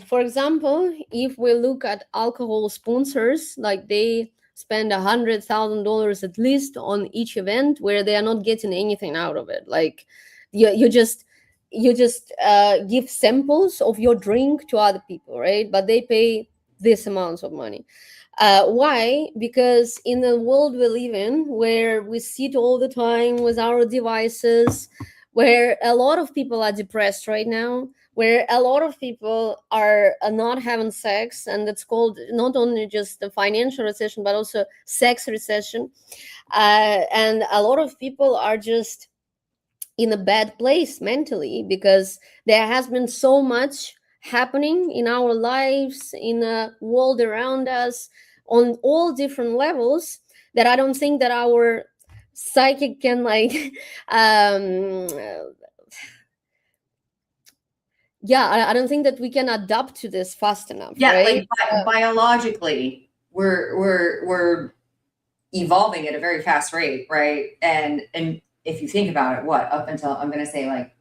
for example, if we look at alcohol sponsors, like they spend $100,000 at least on each event, where they are not getting anything out of it. Like you just give samples of your drink to other people, right? But they pay this amount of money. Why? Because in the world we live in, where we sit all the time with our devices, where a lot of people are depressed right now, where a lot of people are not having sex, and it's called not only just the financial recession but also sex recession, and a lot of people are just in a bad place mentally, because there has been so much happening in our lives, in the world around us, on all different levels, that I don't think that our psychic can like um I don't think that we can adapt to this fast enough. Yeah, right? like biologically, we're evolving at a very fast rate, right? And if you think about it, what, up until, I'm gonna say like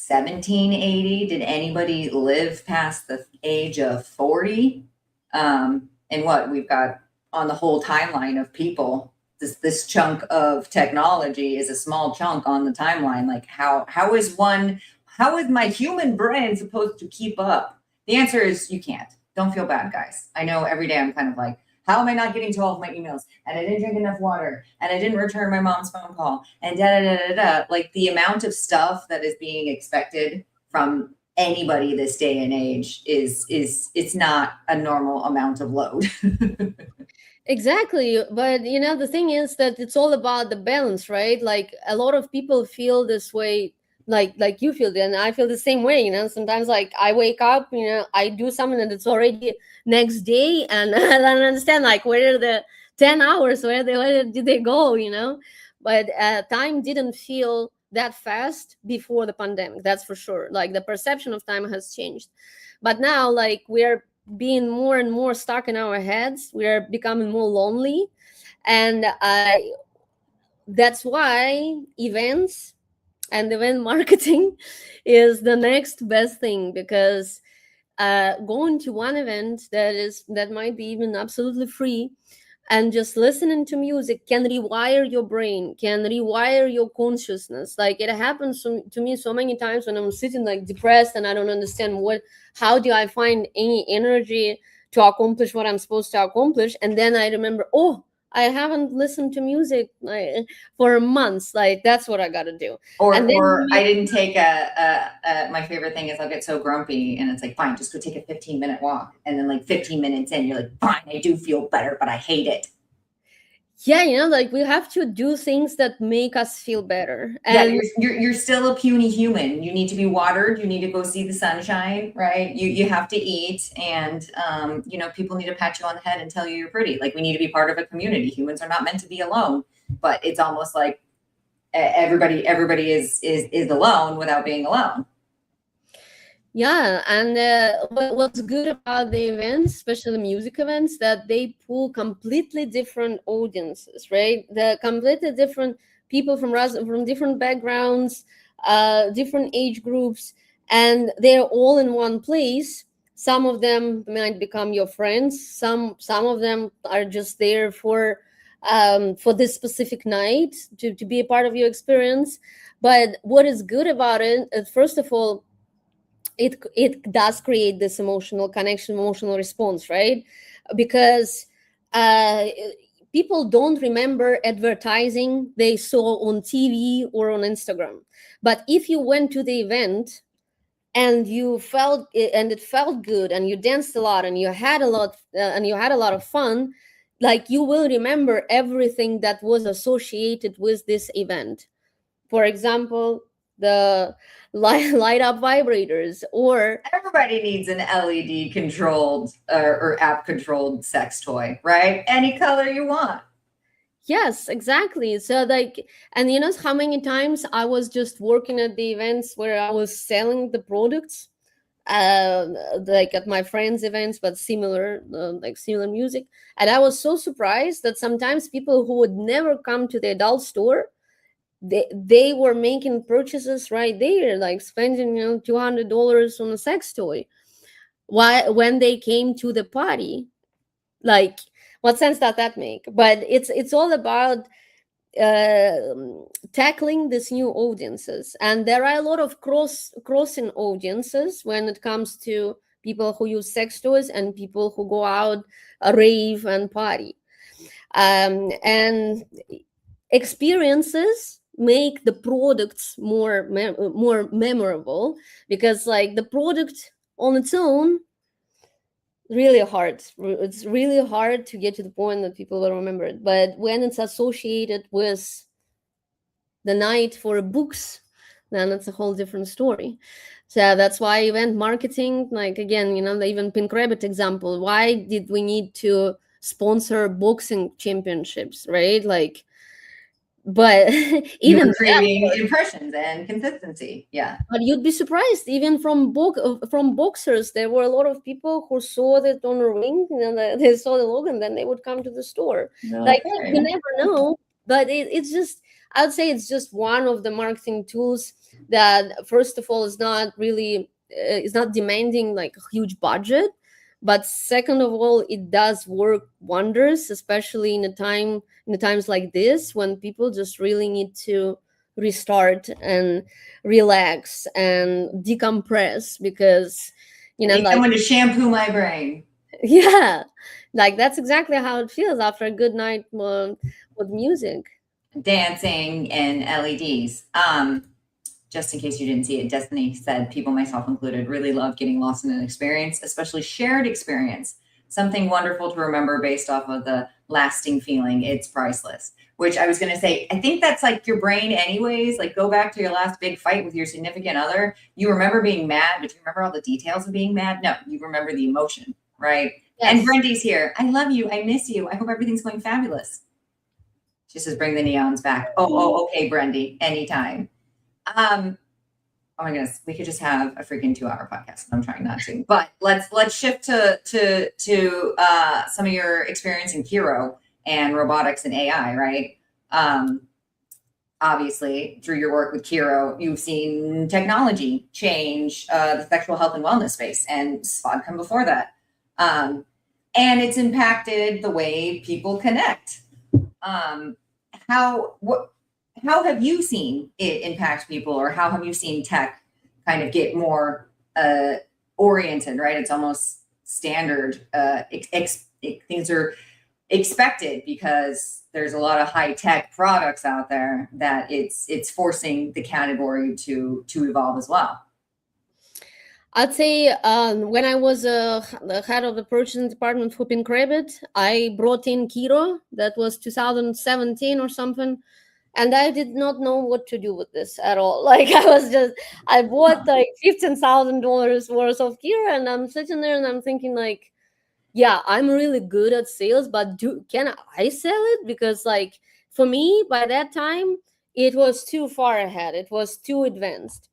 1780, did anybody live past the age of 40? And what we've got on the whole timeline of people, this chunk of technology is a small chunk on the timeline. Like how is my human brain supposed to keep up? The answer is you can't. Don't feel bad, guys. I know every day I'm kind of like, how am I not getting to all of my emails? And I didn't drink enough water, and I didn't return my mom's phone call, and da da da da da. Like the amount of stuff that is being expected from anybody this day and age is it's not a normal amount of load. Exactly. But the thing is that it's all about the balance, right? Like a lot of people feel this way, like you feel, and I feel the same way. Sometimes like I wake up, I do something and it's already next day, and I don't understand like where are the 10 hours, where did they go? But time didn't feel that fast before the pandemic, that's for sure. Like the perception of time has changed, but now like we're being more and more stuck in our heads, we are becoming more lonely. And that's why events and event marketing is the next best thing, because going to one event that might be even absolutely free, and just listening to music can rewire your brain, can rewire your consciousness. Like, it happens to me so many times when I'm sitting like depressed and I don't understand how do I find any energy to accomplish what I'm supposed to accomplish. And then I remember, oh, I haven't listened to music for months. Like, that's what I got to do. And then Or I didn't take my favorite thing is I'll get so grumpy and it's like, fine, just go take a 15-minute walk. And then like 15 minutes in, you're like, fine, I do feel better, but I hate it. Yeah, like, we have to do things that make us feel better. And yeah, you're still a puny human. You need to be watered. You need to go see the sunshine, right? You have to eat, and people need to pat you on the head and tell you you're pretty. Like, we need to be part of a community. Humans are not meant to be alone, but it's almost like everybody is alone without being alone. Yeah, and what's good about the events, especially music events, that they pull completely different audiences, right? The completely different people from different backgrounds, different age groups, and they're all in one place. Some of them might become your friends. Some of them are just there for this specific night to be a part of your experience. But what is good about it, first of all, it does create this emotional connection, emotional response, right? Because people don't remember advertising they saw on TV or on Instagram. But if you went to the event and you felt it, and it felt good, and you danced a lot, and you had a lot of fun, like, you will remember everything that was associated with this event. For example, the light up vibrators, or everybody needs an LED controlled or app controlled sex toy, right? Any color you want. yes, exactly. So, like, and how many times I was just working at the events where I was selling the products, like at my friends' events, but similar, like similar music. And I was so surprised that sometimes people who would never come to the adult store, they were making purchases right there, like spending $200 on a sex toy. Why, when they came to the party, like, what sense does that make? But it's all about tackling these new audiences, and there are a lot of crossing audiences when it comes to people who use sex toys and people who go out, rave and party, and experiences make the products more memorable, because, like, the product on its own, it's really hard to get to the point that people will remember it. But when it's associated with the night for books, then it's a whole different story. So that's why event marketing, like, again, the even Pink Rabbit example, why did we need to sponsor boxing championships, right? Like, but even creating impressions and consistency. Yeah. But you'd be surprised, even from boxers, there were a lot of people who saw that on a ring, they saw the logo, and then they would come to the store. Like, you never know. But it's just, I would say, it's just one of the marketing tools that, first of all, is not demanding like a huge budget. But second of all, it does work wonders, especially in the times like this, when people just really need to restart and relax and decompress, because like, someone to shampoo my brain. Yeah, like, that's exactly how it feels after a good night with music, dancing, and LEDs. Just in case you didn't see it, Destiny said, people, myself included, really love getting lost in an experience, especially shared experience. Something wonderful to remember based off of the lasting feeling. It's priceless. Which I was going to say, I think that's like your brain anyways. Like, go back to your last big fight with your significant other. You remember being mad, but you remember all the details of being mad? No, you remember the emotion, right? Yes. And Brendy's here. I love you. I miss you. I hope everything's going fabulous. She says, bring the neons back. Oh, okay, Brendy, anytime. Oh my goodness, we could just have a freaking 2-hour podcast. I'm trying not to, but let's shift to some of your experience in Kiiroo and robotics and AI, right? obviously, through your work with Kiiroo, you've seen technology change the sexual health and wellness space, and SPOD come before that. And it's impacted the way people connect. How have you seen it impact people, or how have you seen tech kind of get more oriented, right? It's almost standard. Things are expected because there's a lot of high tech products out there that it's forcing the category to evolve as well. I'd say when I was the head of the purchasing department for Pink Rabbit, I brought in Kiiroo. That was 2017 or something. And I did not know what to do with this at all. Like I bought like $15,000 worth of Kiiroo, and I'm sitting there and I'm thinking like, yeah, I'm really good at sales, but can I sell it? Because like for me, by that time, it was too far ahead. It was too advanced.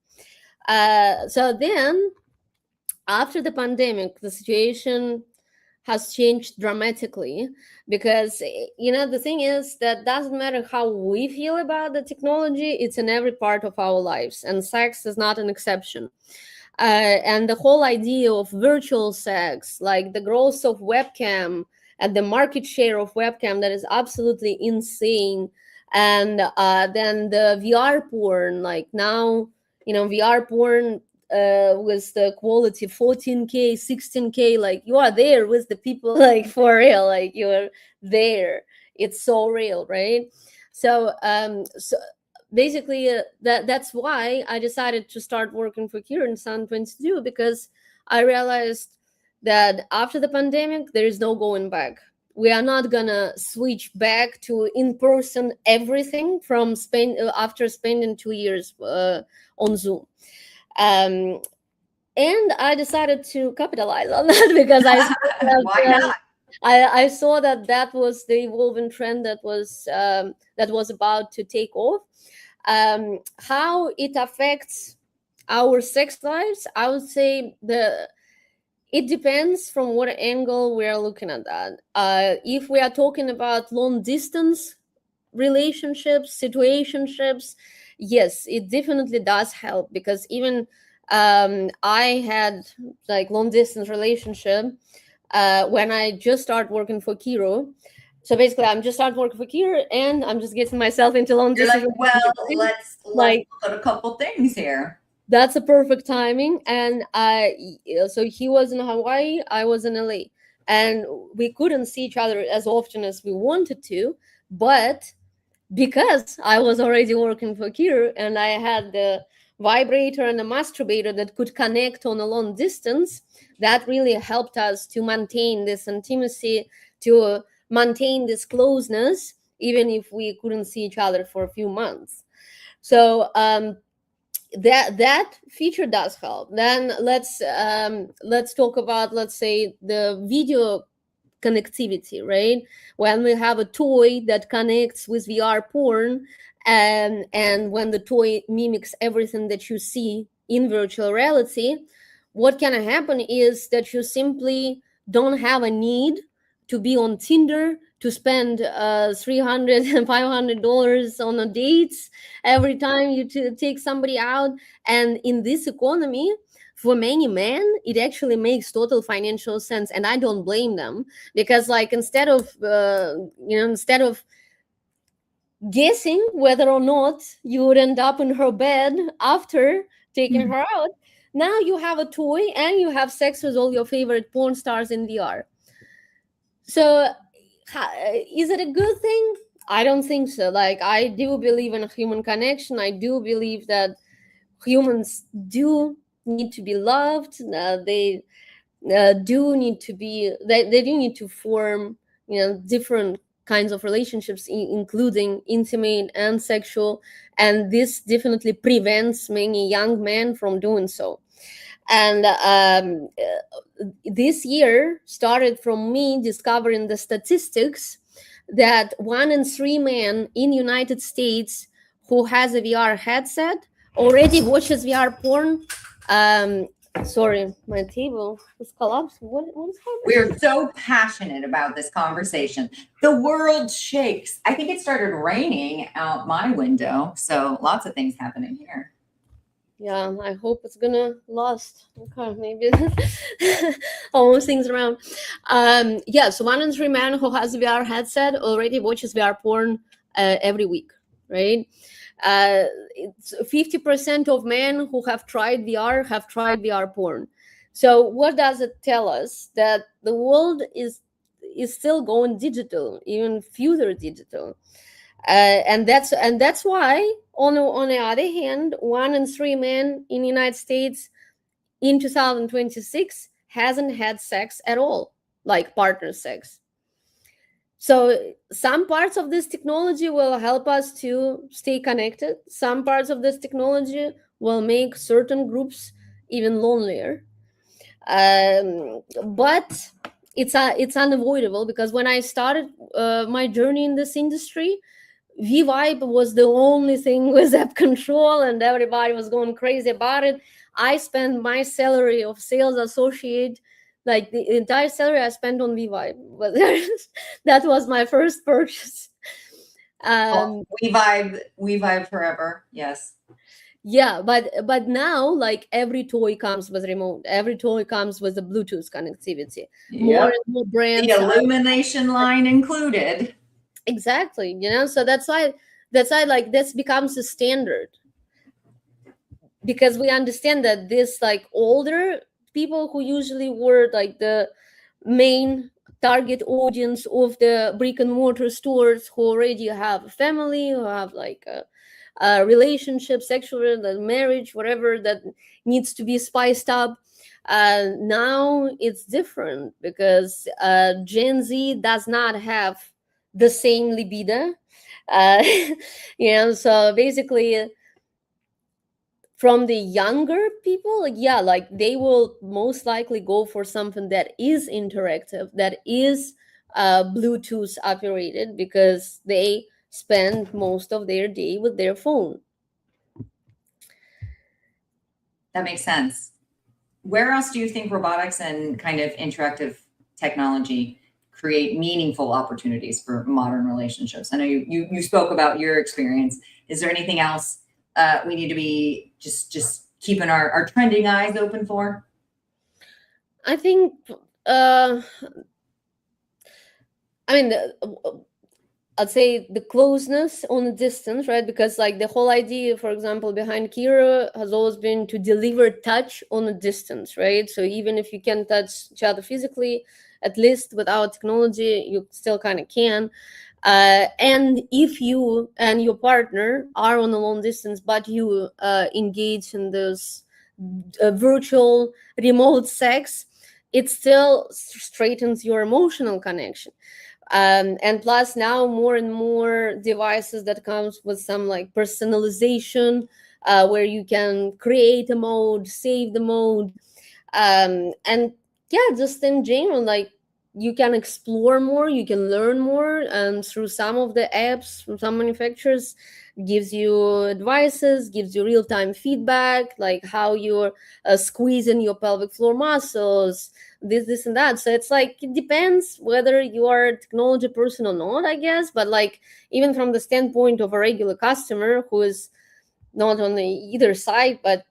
So then after the pandemic, the situation has changed dramatically, because the thing is that doesn't matter how we feel about the technology, it's in every part of our lives, and sex is not an exception. And the whole idea of virtual sex, like the growth of webcam and the market share of webcam, that is absolutely insane. And then the VR porn, like now, VR porn with the quality 14K, 16K, like you are there with the people, like for real, like you're there. It's so real, right? So basically that's why I decided to start working for Kiiroo in 2022, because I realized that after the pandemic, there is no going back. We are not gonna switch back to in-person everything from after spending 2 years on Zoom. And I decided to capitalize on that because I saw that, why not? I saw that was the evolving trend that was about to take off. How it affects our sex lives, I would say it depends from what angle we are looking at that. If we are talking about long distance relationships, situationships, yes, it definitely does help, because even I had like long distance relationship when I just started working for Kiiroo. So basically, I'm just starting working for Kiiroo, and I'm just getting myself into long distance. You're like, well, let's look at a couple things here. That's a perfect timing. And so he was in Hawaii, I was in LA, and we couldn't see each other as often as we wanted to, but because I was already working for Kiiroo and I had the vibrator and a masturbator that could connect on a long distance, that really helped us to maintain this intimacy, to maintain this closeness, even if we couldn't see each other for a few months. So that feature does help. Then let's talk about, let's say, the video connectivity, right? When we have a toy that connects with VR porn, and when the toy mimics everything that you see in virtual reality, what can happen is that you simply don't have a need to be on Tinder, to spend $300 and $500 on a dates every time you take somebody out. And in this economy, for many men, it actually makes total financial sense, and I don't blame them, because like instead of guessing whether or not you would end up in her bed after taking her out, now you have a toy and you have sex with all your favorite porn stars in VR. So is it a good thing? I don't think so. Like, I do believe in a human connection. I do believe that humans do need to be loved. They do need to be, they do need to form, different kinds of relationships, including intimate and sexual. And this definitely prevents many young men from doing so. And this year started from me discovering the statistics that 1 in 3 men in United States who has a VR headset already watches VR porn Sorry, my table is collapsed. What is happening? We're so passionate about this conversation. The world shakes. I think it started raining out my window, so lots of things happening here. Yeah, I hope it's gonna last. Okay, maybe all those things around. Yeah, so 1 in 3 men who has a VR headset already watches VR porn every week, right? It's 50% of men who have tried VR porn. So what does it tell us? That the world is still going digital, even further digital. And that's why on the other hand, 1 in 3 men in the United States in 2026 hasn't had sex at all, like partner sex. So some parts of this technology will help us to stay connected. Some parts of this technology will make certain groups even lonelier. But it's unavoidable, because when I started my journey in this industry, VVibe was the only thing with app control, and everybody was going crazy about it. I spent my salary of sales associate, like the entire salary I spent on VVibe. But that was my first purchase. We vibe forever. Yes. Yeah, but now, like, every toy comes with remote. Every toy comes with a Bluetooth connectivity. More Yep. and more brands. The Illumination line included. Exactly, so that's why like this becomes a standard, because we understand that this, like, older people who usually were like the main target audience of the brick and mortar stores, who already have a family, who have like a relationship, sexual, marriage, whatever that needs to be spiced up. Now it's different, because Gen Z does not have the same libido. So basically, from the younger people, like they will most likely go for something that is interactive, that is Bluetooth operated, because they spend most of their day with their phone. That makes sense. Where else do you think robotics and kind of interactive technology create meaningful opportunities for modern relationships? I know you spoke about your experience. Is there anything else we need to be just keeping our trending eyes open for? I think I'd say the closeness on a distance, right? Because like the whole idea, for example, behind Kiiroo has always been to deliver touch on a distance, right? So even if you can touch each other physically, at least without technology, you still kind of can. And if you and your partner are on a long distance, but you engage in this virtual remote sex, it still straightens your emotional connection. And plus, now more and more devices that comes with some like personalization, where you can create a mode, save the mode, and yeah, just in general, like, you can explore more, you can learn more, and through some of the apps from some manufacturers gives you advices, gives you real-time feedback, like how you're squeezing your pelvic floor muscles, this and that. So it's like, it depends whether you are a technology person or not, I guess. But like, even from the standpoint of a regular customer who is not on the either side, but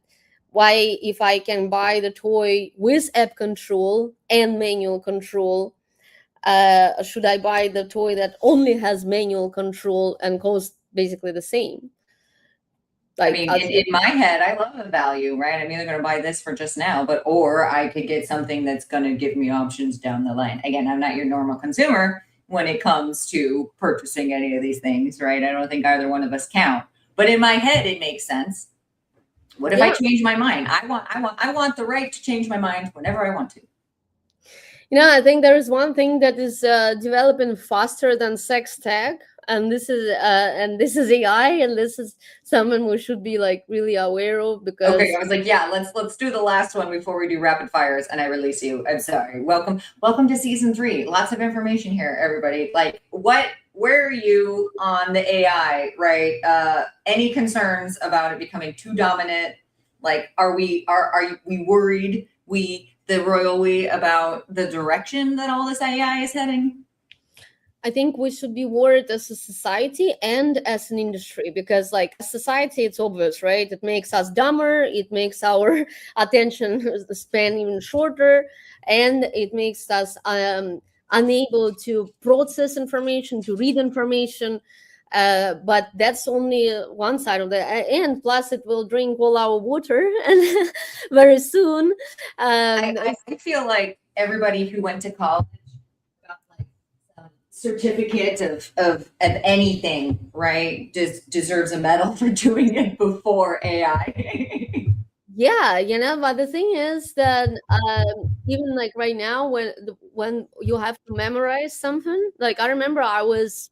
why, if I can buy the toy with app control and manual control, should I buy the toy that only has manual control and costs basically the same? Like, I mean, in my head, I love the value, right? I'm either going to buy this for just now, or I could get something that's going to give me options down the line. Again, I'm not your normal consumer when it comes to purchasing any of these things, right? I don't think either one of us count, but in my head, it makes sense. What if I change my mind? I want the right to change my mind whenever I want to. I think there is one thing that is developing faster than sex tech, and this is AI, and this is something we should be like really aware of. Because okay, I was like, yeah, let's do the last one before we do rapid fires and I release you. I'm sorry. Welcome to season 3. Lots of information here, everybody. Like, where are you on the AI, right? Any concerns about it becoming too dominant? Like, are we worried, the royal we, about the direction that all this AI is heading? I think we should be worried as a society and as an industry, because like society, it's obvious, right? It makes us dumber, it makes our attention span even shorter, and it makes us unable to process information, to read information. But that's only one side of it, and plus it will drink all our water and very soon. I feel like everybody who went to college got like some certificate of anything, right? Just deserves a medal for doing it before AI. Yeah, but the thing is that even like right now, when you have to memorize something, like I remember I was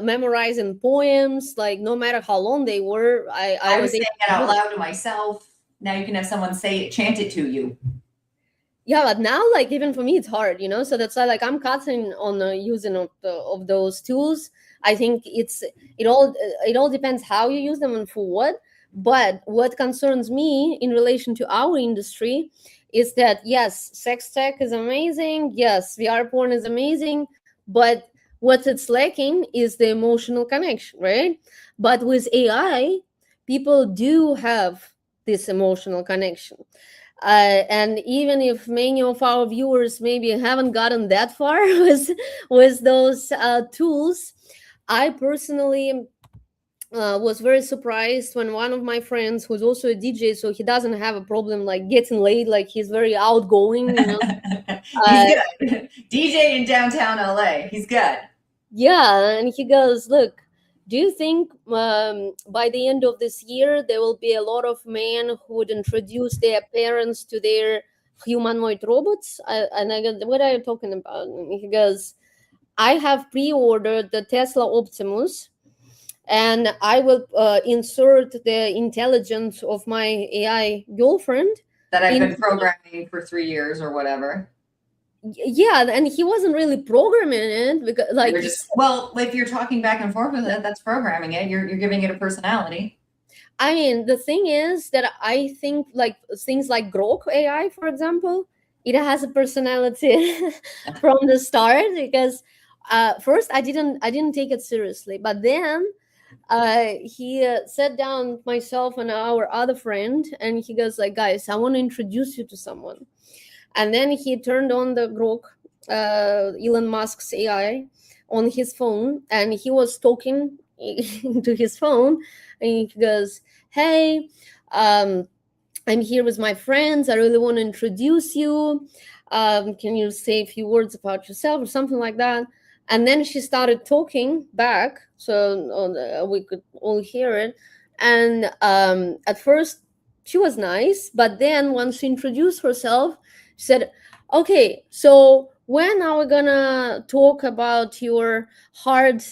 memorizing poems, like no matter how long they were, I I was was saying able it to out do it. loud to myself. Now you can have someone chant it to you. Yeah, but now like even for me it's hard, so that's why like I'm cutting on the using of those tools. I think it all depends how you use them and for what. But what concerns me in relation to our industry is that yes, sex tech is amazing, yes, VR porn is amazing, but what it's lacking is the emotional connection, right? But with AI, people do have this emotional connection. And even if many of our viewers maybe haven't gotten that far with those tools, I personally was very surprised when one of my friends, who's also a DJ, so he doesn't have a problem like getting laid, like he's very outgoing, He's good. DJ in downtown LA. He's good. Yeah, and he goes, look, do you think by the end of this year there will be a lot of men who would introduce their parents to their humanoid robots? And I go, what are you talking about? And he goes, I have pre-ordered the Tesla Optimus, and I will insert the intelligence of my AI girlfriend That I've been into programming for 3 years or whatever. Yeah, and he wasn't really programming it because like You're just, well, if you're talking back and forth with it, that's programming it. You're giving it a personality. I mean, the thing is that I think like things like Grok AI, for example, it has a personality from the start, because first I didn't take it seriously, but then he sat down myself and our other friend, and he goes like, guys, I want to introduce you to someone. And then he turned on the Grok, Elon Musk's AI, on his phone, and he was talking to his phone, and he goes, hey, I'm here with my friends, I really want to introduce you, can you say a few words about yourself or something like that? And then she started talking back, so we could all hear it. And at first she was nice, but then once she introduced herself, she said, okay, so when are we gonna talk about your hard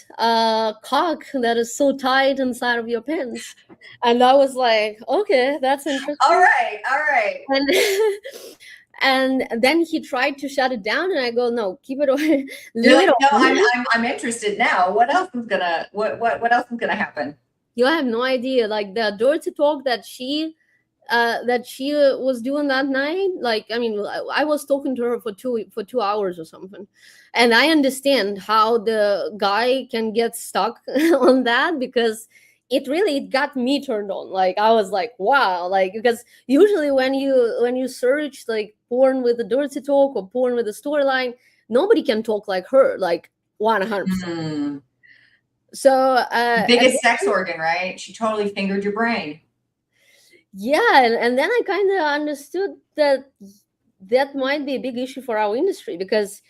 cock that is so tight inside of your pants? And I was like, okay, that's interesting. All right. And then he tried to shut it down, and I go, no, keep it away. You're like, no, on. I'm interested now. What else is gonna happen? You have no idea, like the dirty talk that she was doing that night. Like, I mean, I was talking to her for 2 hours or something, and I understand how the guy can get stuck on that, because it got me turned on. Like, I was like, wow, like, because usually when you search like porn with the dirty talk or porn with the storyline, nobody can talk like her, like 100%. So biggest sex organ, right? She totally fingered your brain. Yeah, and then I kind of understood that might be a big issue for our industry, because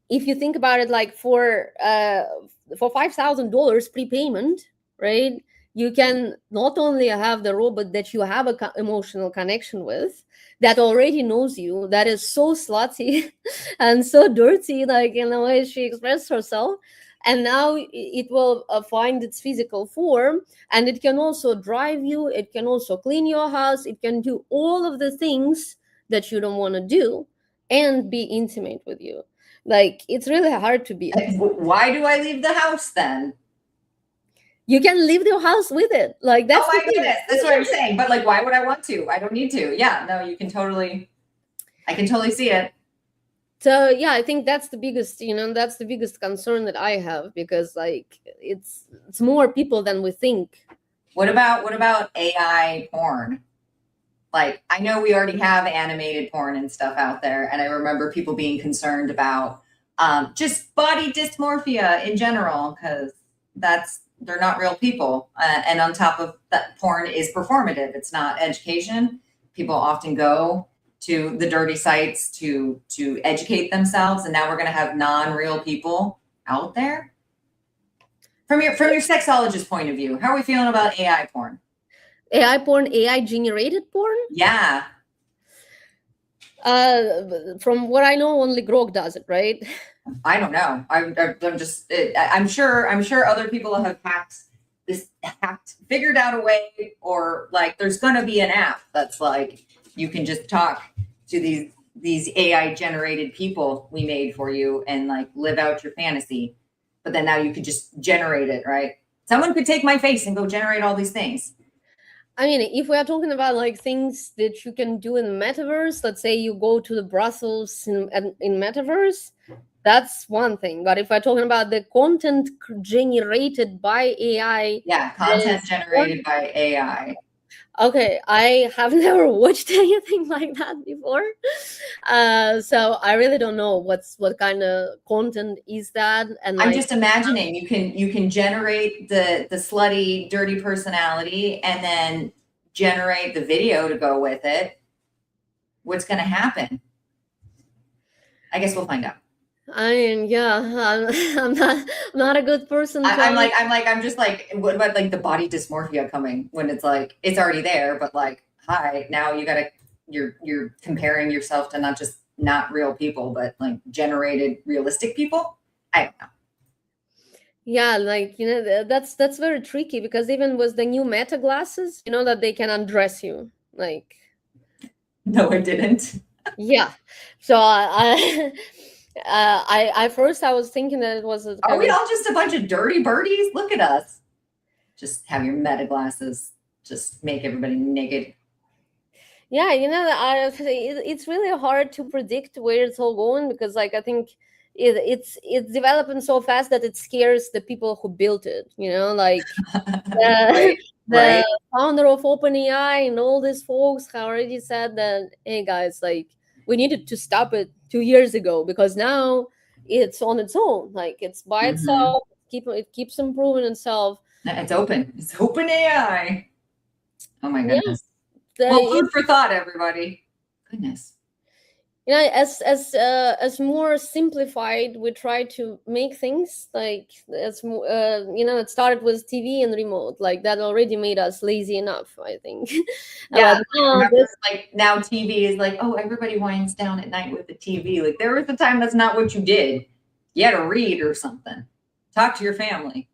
if you think about it, like for $5,000 prepayment, right? You can not only have the robot that you have a emotional connection with, that already knows you, that is so slutty and so dirty, like in the way she expressed herself, and now it will find its physical form, and it can also drive you, it can also clean your house, it can do all of the things that you don't want to do and be intimate with you. Like, it's really hard to beat. Why do I leave the house then? You can leave your house with it. Like, that's oh my goodness, that's what I'm saying. But like, why would I want to? I don't need to. Yeah, no, I can totally see it. So yeah, I think that's the biggest, that's the biggest concern that I have, because like it's more people than we think. What about AI porn? Like, I know we already have animated porn and stuff out there, and I remember people being concerned about just body dysmorphia in general, because they're not real people. And on top of that, porn is performative. It's not education. People often go to the dirty sites to educate themselves, and now we're going to have non-real people out there. From your sexologist point of view, how are we feeling about AI porn? AI porn, AI generated porn? Yeah. From what I know, only Grok does it, right? I don't know. I'm sure other people have figured out a way, or like there's going to be an app that's like you can just talk to these AI generated people we made for you and like live out your fantasy. But then now you could just generate it, right? Someone could take my face and go generate all these things. I mean, if we are talking about like things that you can do in the metaverse, let's say you go to the Brussels in metaverse, that's one thing. But if we're talking about the content generated by AI, yeah, content generated by AI. Okay, I have never watched anything like that before, so I really don't know what kind of content is that. And I'm like, just imagining you can generate the slutty, dirty personality, and then generate the video to go with it. What's going to happen? I guess we'll find out. I mean, yeah, I'm not a good person. I'm just like, what about like the body dysmorphia coming when it's like it's already there, but like, hi, now you're comparing yourself to not real people, but like generated realistic people. I don't know. Yeah, like that's very tricky, because even with the new Meta glasses, that they can undress you. Like, no, I didn't. Yeah, so I first I was thinking that it was. Are we all just a bunch of dirty birdies? Look at us. Just have your Meta glasses. Just make everybody naked. Yeah, it's really hard to predict where it's all going, because like I think it's developing so fast that it scares the people who built it. Like the founder of OpenAI and all these folks have already said that, hey guys, like we needed to stop it 2 years ago, because now it's on its own. Like it's by itself. It keeps improving itself. It's open. It's OpenAI. Oh my goodness. Yeah. Well, food for thought, everybody. Goodness. As more simplified we try to make things, like as it started with TV and remote, like that already made us lazy enough, I think. Yeah, now TV is like, oh, everybody winds down at night with the TV. Like there was a time that's not what you did. You had to read or something. Talk to your family.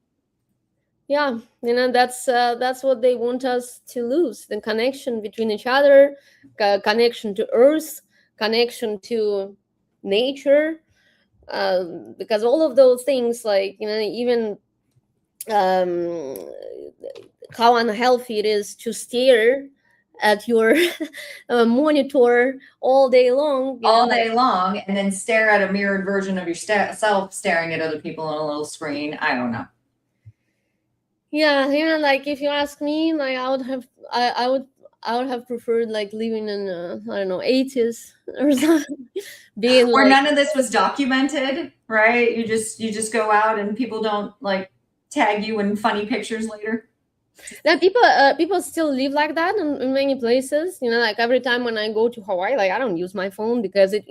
Yeah, that's what they want us to lose: the connection between each other, connection to Earth, connection to nature, because all of those things, like even how unhealthy it is to stare at your monitor all day long, and then stare at a mirrored version of yourself staring at other people on a little screen. I don't know. Yeah, like if you ask me, like I would have preferred like living in I don't know, 80s or something, where none of this was documented, right? You just go out and people don't like tag you in funny pictures later. Yeah, people still live like that in many places. Like every time when I go to Hawaii, like I don't use my phone, because it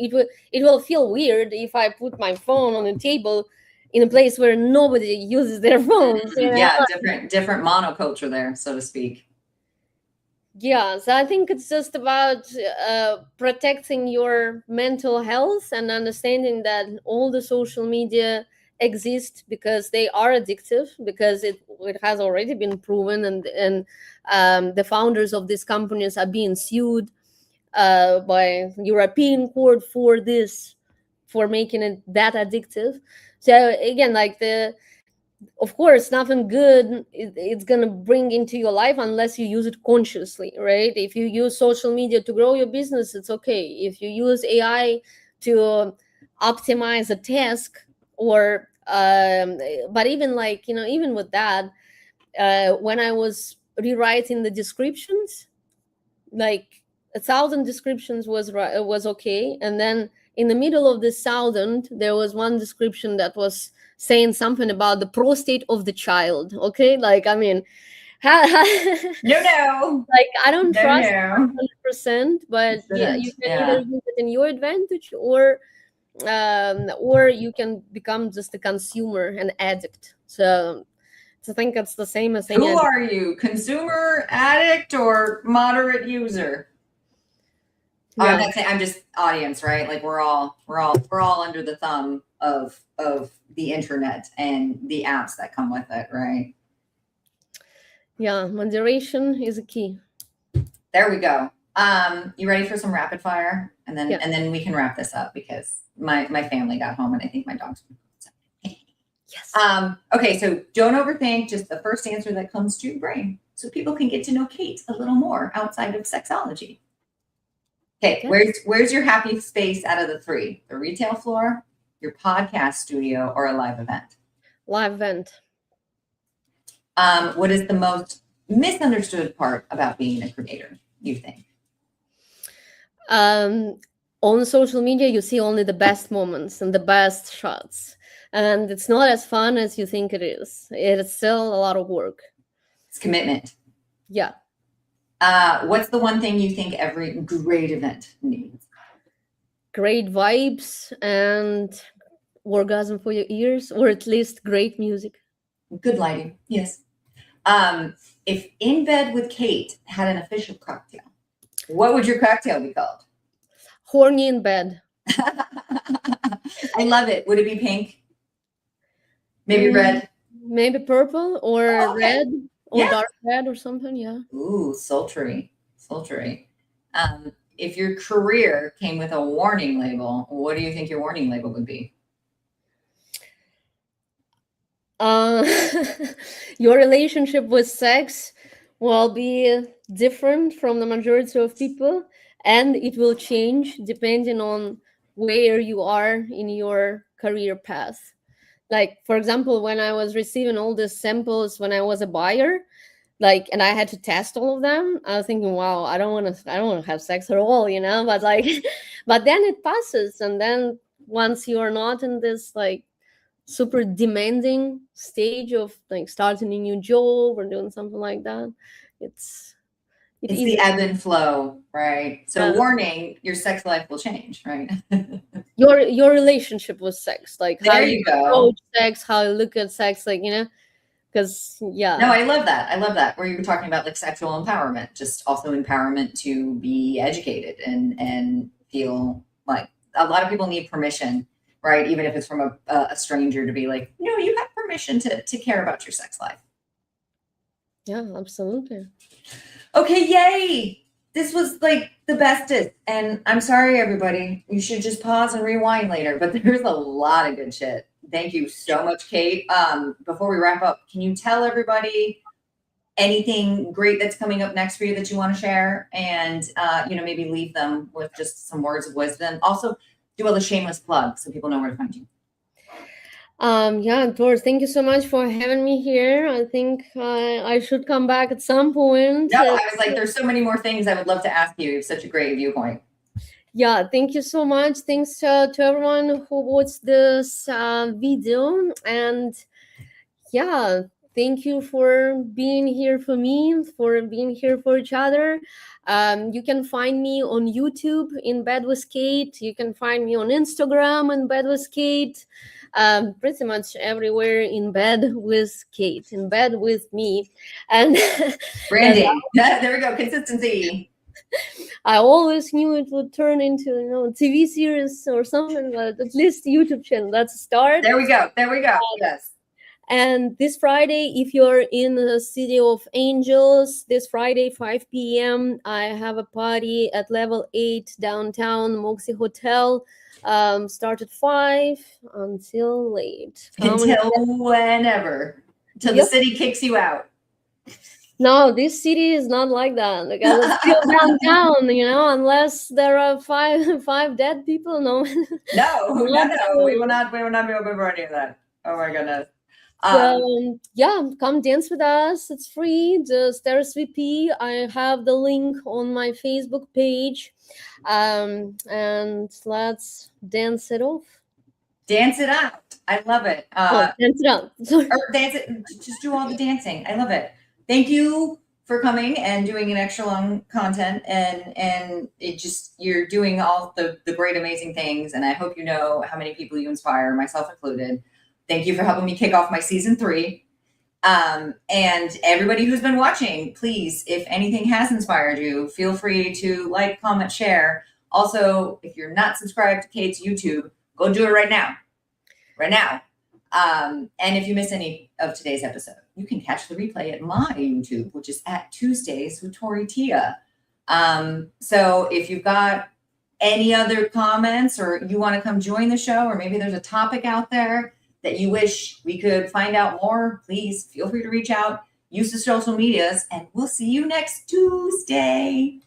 will feel weird if I put my phone on the table in a place where nobody uses their phones. Yeah, different monoculture there, so to speak. Yeah, so I think it's just about protecting your mental health and understanding that all the social media exist because they are addictive, because it has already been proven, and the founders of these companies are being sued by European court for making it that addictive. So again, like of course, nothing good it's going to bring into your life unless you use it consciously, right? If you use social media to grow your business, it's okay. If you use AI to optimize a task, or but even like, even with that, when I was rewriting the descriptions, like 1,000 descriptions was okay, and then in the middle of this 1,000 there was one description that was saying something about the prostate of the child. Okay, like, I mean, No. like, I don't No, trust no. 100%, but yeah, Shouldn't. you can either Yeah. use it in your advantage, or you can become just a consumer, an addict. So I think it's the same as any Who other. are you? Consumer, addict, or moderate user? I'm Yeah. not saying, I'm just audience, right? Like we're all under the thumb of the internet and the apps that come with it, right? Yeah, moderation is a key. There we go. You ready for some rapid fire? And then Yeah. and then we can wrap this up because my family got home and I think my dog's. Yes. Okay, so don't overthink, just the first answer that comes to your brain, so people can get to know Kate a little more outside of sexology. Okay, Yeah. where's your happy space out of the three? The retail floor, your podcast studio, or a live event? Live event. What is the most misunderstood part about being a creator, you think? On social media, you see only the best moments and the best shots, and it's not as fun as you think it is. It's still a lot of work. It's commitment. Yeah. What's the one thing you think every great event needs? Great vibes and orgasm for your ears, or at least great music. Good lighting, yes. If In Bed with Kate had an official cocktail, what would your cocktail be called? Horny in bed. I love it. Would it be pink? Maybe red? Maybe purple or Oh, okay. red or Yeah. dark red or something. Yeah. Ooh, sultry. Sultry. If your career came with a warning label, what do you think your warning label would be? Your relationship with sex will be different from the majority of people, and it will change depending on where you are in your career path. Like, for example, when I was receiving all these samples when I was a buyer, like, and I had to test all of them, I was thinking, wow, I don't want to have sex at all, but like but then it passes, and then once you are not in this like super demanding stage of like starting a new job or doing something like that, it's It's the ebb and flow, right? So warning, your sex life will change, right? your relationship with sex, like how There you you go. approach sex, how you look at sex, like, because No, I love that. I love that. Where you were talking about like sexual empowerment, just also empowerment to be educated and feel like a lot of people need permission, right? Even if it's from a stranger, to be like, no, you have permission to care about your sex life. Yeah, absolutely. Okay, yay! This was like the bestest. And I'm sorry, everybody. You should just pause and rewind later, but there's a lot of good shit. Thank you so much, Kate. Before we wrap up, can you tell everybody anything great that's coming up next for you that you want to share? And, maybe leave them with just some words of wisdom. Also, do all the shameless plugs so people know where to find you. Yeah, Tori, thank you so much for having me here. I think I should come back at some point. No, I was like, there's so many more things I would love to ask you. You have such a great viewpoint. Yeah, thank you so much. Thanks to everyone who watched this video. And yeah, thank you for being here for me, for being here for each other. You can find me on YouTube in Bed with Kate. You can find me on Instagram in Bed with Kate. Pretty much everywhere in Bed with Kate, in bed with me. And branding. There we go. Consistency. I always knew it would turn into a TV series or something, but at least YouTube channel. That's a start. There we go. There we go. Yes. And this Friday, if you're in the City of Angels, this Friday, 5 p.m., I have a party at level 8 downtown Moxie Hotel. Start at 5 until late. Until whenever. Till the city kicks you out. No, this city is not like that because it's still downtown, unless there are five dead people. No, no, we will not be open for any of that. Oh my goodness. So come dance with us. It's free. Just RSVP. I have the link on my Facebook page, and let's dance it off. Dance it out. I love it. Dance it out. Or dance it. Just do all the dancing. I love it. Thank you for coming and doing an extra long content, and you're doing all the great, amazing things. And I hope you know how many people you inspire, myself included. Thank you for helping me kick off my season 3. And everybody who's been watching, please, if anything has inspired you, feel free to like, comment, share. Also, if you're not subscribed to Kate's YouTube, go do it right now. Right now. And if you miss any of today's episode, you can catch the replay at my YouTube, which is at Tuesdays with Tori Tia. So if you've got any other comments, or you want to come join the show, or maybe there's a topic out there that you wish we could find out more, please feel free to reach out, use the social medias, and we'll see you next Tuesday.